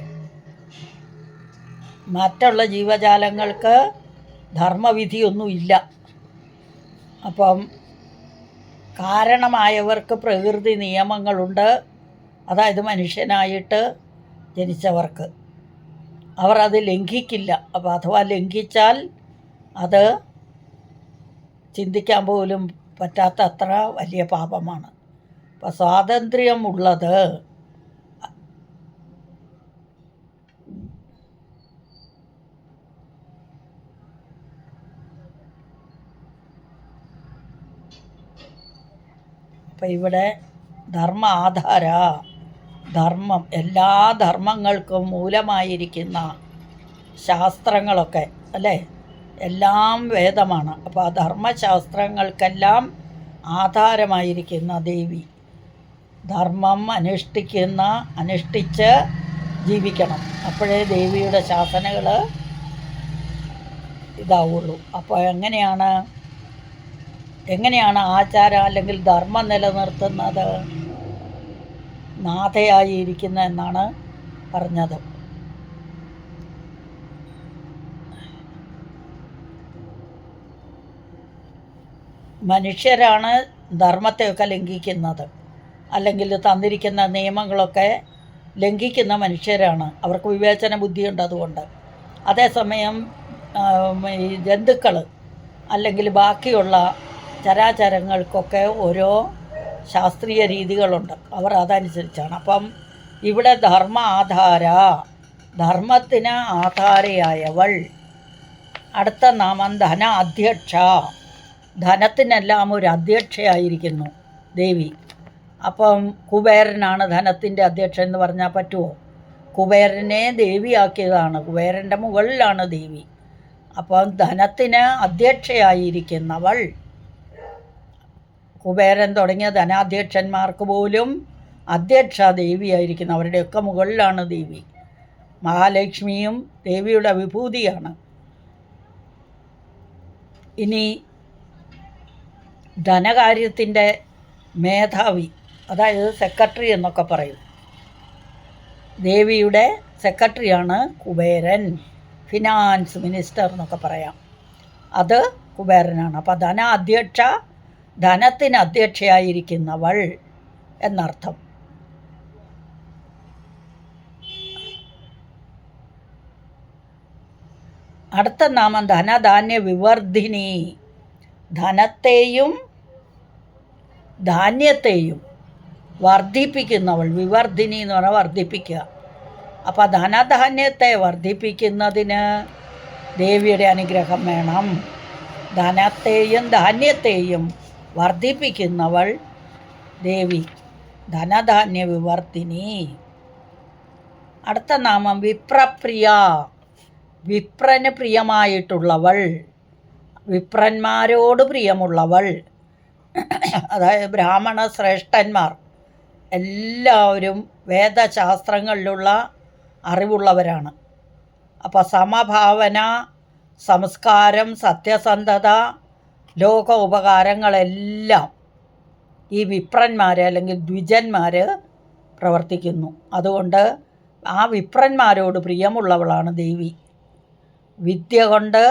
മറ്റുള്ള ജീവജാലങ്ങൾക്ക് ധർമ്മവിധിയൊന്നുമില്ല. അപ്പം കാരണമായവർക്ക് പ്രകൃതി നിയമങ്ങളുണ്ട്, അതായത് മനുഷ്യനായിട്ട് ജനിച്ചവർക്ക്. അവർ അത് ലംഘിക്കില്ല. അപ്പോൾ അഥവാ ലംഘിച്ചാൽ അത് ചിന്തിക്കാൻ പോലും പറ്റാത്ത അത്ര വലിയ പാപമാണ്. അപ്പോൾ സ്വാതന്ത്ര്യമുള്ളത് അപ്പം ഇവിടെ ധർമ്മ ആധാര, ധർമ്മം, എല്ലാ ധർമ്മങ്ങൾക്കും മൂലമായിരിക്കുന്ന ശാസ്ത്രങ്ങളൊക്കെ അല്ലേ, എല്ലാം വേദമാണ്. അപ്പോൾ ആ ധർമ്മശാസ്ത്രങ്ങൾക്കെല്ലാം ആധാരമായിരിക്കുന്ന ദേവി. ധർമ്മം അനുഷ്ഠിച്ച് ജീവിക്കണം, അപ്പോഴേ ദേവിയുടെ ശാസനകൾ ഇതാവുള്ളൂ. അപ്പോൾ എങ്ങനെയാണ് ആചാരം അല്ലെങ്കിൽ ധർമ്മം നിലനിർത്തുന്നത്? നാഥയായിരിക്കുന്ന എന്നാണ് പറഞ്ഞത്. മനുഷ്യരാണ് ധർമ്മത്തെയൊക്കെ ലംഘിക്കുന്നത്, അല്ലെങ്കിൽ തന്നിരിക്കുന്ന നിയമങ്ങളൊക്കെ ലംഘിക്കുന്ന മനുഷ്യരാണ്. അവർക്ക് വിവേചന ബുദ്ധിയുണ്ട് അതുകൊണ്ട്. അതേസമയം ഈ ജന്തുക്കൾ അല്ലെങ്കിൽ ബാക്കിയുള്ള ചരാചരങ്ങൾക്കൊക്കെ ഓരോ ശാസ്ത്രീയ രീതികളുണ്ട്, അവർ അതനുസരിച്ചാണ്. അപ്പം ഇവിടെ ധർമ്മ ആധാര, ധർമ്മത്തിന് ആധാരയായവൾ. അടുത്ത നാമം ധന അധ്യക്ഷ, ധനത്തിനെല്ലാം ഒരു അധ്യക്ഷയായിരിക്കുന്നു ദേവി. അപ്പം കുബേരനാണ് ധനത്തിൻ്റെ അധ്യക്ഷൻ എന്ന് പറഞ്ഞാൽ പറ്റുമോ? കുബേരനെ ദേവിയാക്കിയതാണ്, കുബേരൻ്റെ മുകളിലാണ് ദേവി. അപ്പം ധനത്തിന് അധ്യക്ഷയായിരിക്കുന്നവൾ. കുബേരൻ തുടങ്ങിയ ധനാധ്യക്ഷന്മാർക്ക് പോലും അധ്യക്ഷ ദേവിയായിരിക്കുന്നു, അവരുടെയൊക്കെ മുകളിലാണ് ദേവി. മഹാലക്ഷ്മിയും ദേവിയുടെ വിഭൂതിയാണ്. ഇനി ധനകാര്യത്തിൻ്റെ മേധാവി, അതായത് സെക്രട്ടറി എന്നൊക്കെ പറയും. ദേവിയുടെ സെക്രട്ടറിയാണ് കുബേരൻ, ഫിനാൻസ് മിനിസ്റ്റർ എന്നൊക്കെ പറയാം. അത് കുബേരനാണ്. അപ്പോൾ ധന അധ്യക്ഷ, ധനത്തിന് അധ്യക്ഷയായിരിക്കുന്നവൾ എന്നർത്ഥം. അടുത്ത നാമം ധനധാന്യ വിവർദ്ധിനി. ധനത്തെയും ധാന്യത്തെയും വർദ്ധിപ്പിക്കുന്നവൾ. വിവർദ്ധിനി എന്ന് പറഞ്ഞാൽ വർദ്ധിപ്പിക്കുക. അപ്പോൾ ധനധാന്യത്തെ വർദ്ധിപ്പിക്കുന്നതിന് ദേവിയുടെ അനുഗ്രഹം വേണം. ധനത്തെയും ധാന്യത്തെയും വർദ്ധിപ്പിക്കുന്നവൾ ദേവി, ധനധാന്യ വിവർദ്ധിനി. അടുത്ത നാമം വിപ്രപ്രിയ. വിപ്രന് പ്രിയമായിട്ടുള്ളവൾ, വിപ്രന്മാരോട് പ്രിയമുള്ളവൾ. അതായത് ബ്രാഹ്മണ ശ്രേഷ്ഠന്മാർ എല്ലാവരും വേദശാസ്ത്രങ്ങളിലുള്ള അറിവുള്ളവരാണ്. അപ്പോൾ സമഭാവന, സംസ്കാരം, സത്യസന്ധത, ലോക ഉപകാരങ്ങളെല്ലാം ഈ വിപ്രന്മാർ അല്ലെങ്കിൽ ദ്വിജന്മാർ പ്രവർത്തിക്കുന്നു. അതുകൊണ്ട് ആ വിപ്രന്മാരോട് പ്രിയമുള്ളവളാണ് ദേവി. വിദ്യ കൊണ്ട്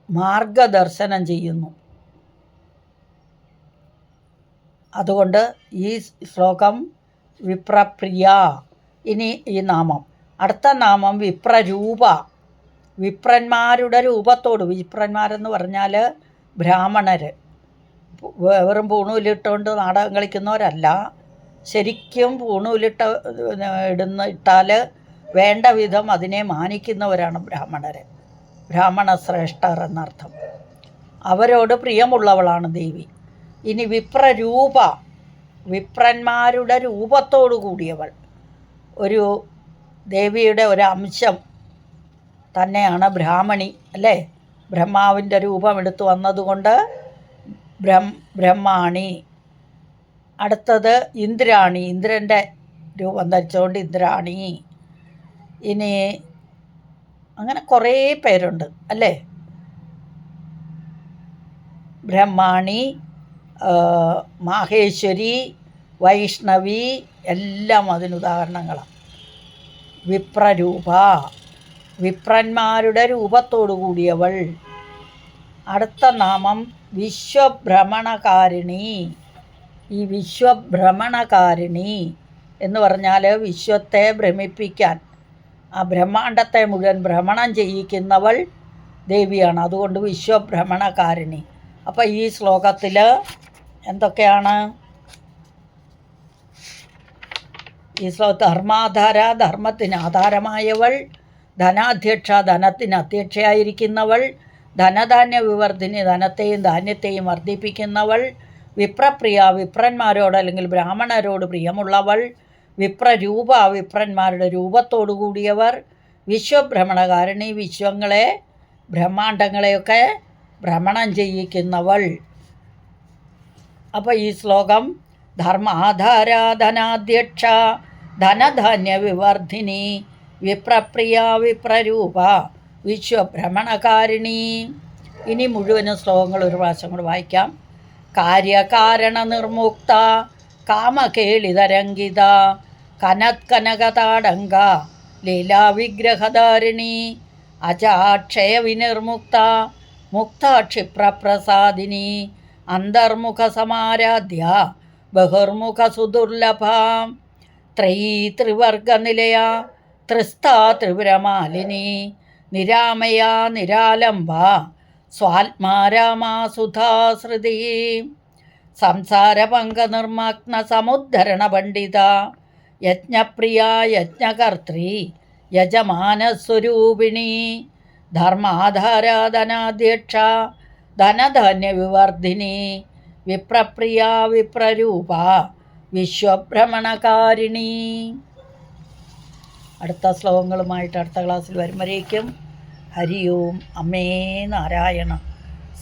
മാർഗദർശനം ചെയ്യുന്നു. അതുകൊണ്ട് ഈ ശ്ലോകം വിപ്രപ്രിയ. ഇനി ഈ നാമം, അടുത്ത നാമം വിപ്രരൂപ. വിപ്രന്മാരുടെ രൂപത്തോട്. വിപ്രന്മാരെന്ന് പറഞ്ഞാൽ ബ്രാഹ്മണർ, വെറും പൂണൂലിട്ടുകൊണ്ട് നാടകം കളിക്കുന്നവരല്ല. ശരിക്കും ഇട്ടാൽ വേണ്ട വിധം അതിനെ മാനിക്കുന്നവരാണ് ബ്രാഹ്മണർ. ബ്രാഹ്മണ ശ്രേഷ്ഠർ എന്നർത്ഥം. അവരോട് പ്രിയമുള്ളവളാണ് ദേവി. ഇനി വിപ്രരൂപ, വിപ്രന്മാരുടെ രൂപത്തോടു കൂടിയവൾ. ഒരു ദേവിയുടെ ഒരു അംശം തന്നെയാണ് ബ്രാഹ്മണി, അല്ലേ? ബ്രഹ്മാവിൻ്റെ രൂപം എടുത്തു വന്നതുകൊണ്ട് ബ്രഹ്മാണി. അടുത്തത് ഇന്ദ്രാണി, ഇന്ദ്രൻ്റെ രൂപം ധരിച്ചുകൊണ്ട് ഇന്ദ്രാണി. ഇനി അങ്ങനെ കുറേ പേരുണ്ട്, അല്ലേ? ബ്രഹ്മാണി, മാഹേശ്വരി, വൈഷ്ണവി എല്ലാം അതിനുദാഹരണങ്ങളാണ്. വിപ്രരൂപ, വിപ്രന്മാരുടെ രൂപത്തോടു കൂടിയവൾ. അടുത്ത നാമം വിശ്വഭ്രമണകാരിണി. ഈ വിശ്വഭ്രമണകാരിണി എന്ന് പറഞ്ഞാൽ വിശ്വത്തെ ഭ്രമിപ്പിക്കാൻ, ആ ബ്രഹ്മാണ്ടത്തെ മുഴുവൻ ഭ്രമണം ചെയ്യിക്കുന്നവൾ ദേവിയാണ്. അതുകൊണ്ട് വിശ്വഭ്രമണകാരിണി. അപ്പോൾ ഈ ശ്ലോകത്തിൽ എന്തൊക്കെയാണ്? ഈ ശ്ലോകത്തിൽ ധർമാധാര, ധർമ്മത്തിന് ആധാരമായവൾ. ധനാധ്യക്ഷ, ധനത്തിന് അധ്യക്ഷയായിരിക്കുന്നവൾ. ധനധാന്യ വിവർദ്ധിനി, ധനത്തെയും ധാന്യത്തെയും വർദ്ധിപ്പിക്കുന്നവൾ. വിപ്രപ്രിയ, വിപ്രന്മാരോട് അല്ലെങ്കിൽ ബ്രാഹ്മണരോട് പ്രിയമുള്ളവൾ. വിപ്രരൂപ, വിപ്രന്മാരുടെ രൂപത്തോടു കൂടിയവർ. വിശ്വഭ്രമണകാരിണി, വിശ്വങ്ങളെ ബ്രഹ്മാണ്ടങ്ങളെയൊക്കെ ഭ്രമണം ചെയ്യിക്കുന്നവൾ. അപ്പോൾ ഈ ശ്ലോകം ധർമാധാര, ധനാധ്യക്ഷ, ധനധാന്യ വിവർദ്ധിനി, വിപ്രപ്രിയ, വിപ്രരൂപ, വിശ്വഭ്രമണകാരിണി. ഇനി മുഴുവനും ശ്ലോകങ്ങൾ ഒരു പ്രാവശ്യം കൂടെ വായിക്കാം. കാര്യകാരണ നിർമുക്ത, കാമകേളിതരംഗിത, കനത്കനകതാടങ്ക, ലീലാവിഗ്രഹധാരിണി, അജാക്ഷയ വിനിർമുക്ത, മുക്താക്ഷിപ്രപ്രസാദിനി, അന്തർമുഖ സമാരാധ്യ, ബഹിർമുഖ സുദുർലഭ, ത്രയീ ത്രിവർഗനിലയ, ത്രിസ്ഥാ ത്രിപുരമാലിനി, നിരാമയ നിരാലംബ, സ്വാത്മാരാമാസുധാശ്രുതി, സംസാരപങ്കനിർമഗ്ന സമുദ്ധരണ പണ്ഡിത, യജ്ഞപ്രിയ യജ്ഞകർत्री, യജമാനസ്വരൂപിണി, ധർമാധാരാധനാധ്യക്ഷ, ധനധാന്യ വിവർദ്ധിനി, വിപ്രപ്രിയ, വിപ്രരൂപ, വിശ്വഭ്രമണകാരിണി. അടുത്ത ശ്ലോകങ്ങളുമായിട്ട് അടുത്ത ക്ലാസ്സിൽ വരുമ്പോഴേക്കും ഹരി ഓം. അമ്മേ നാരായണ.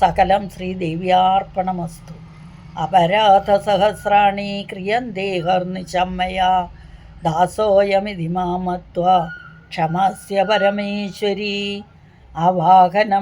സകലം ശ്രീദേവ്യാർപ്പണമസ്തു. അപരാധസഹസ്രാണി ക്രിയന്തേ ഹർനിശമ്മയാ, ദാസോയമിതി മാമത്വ ക്ഷമസ്യ പരമേശ്വരി. ആവാഹനം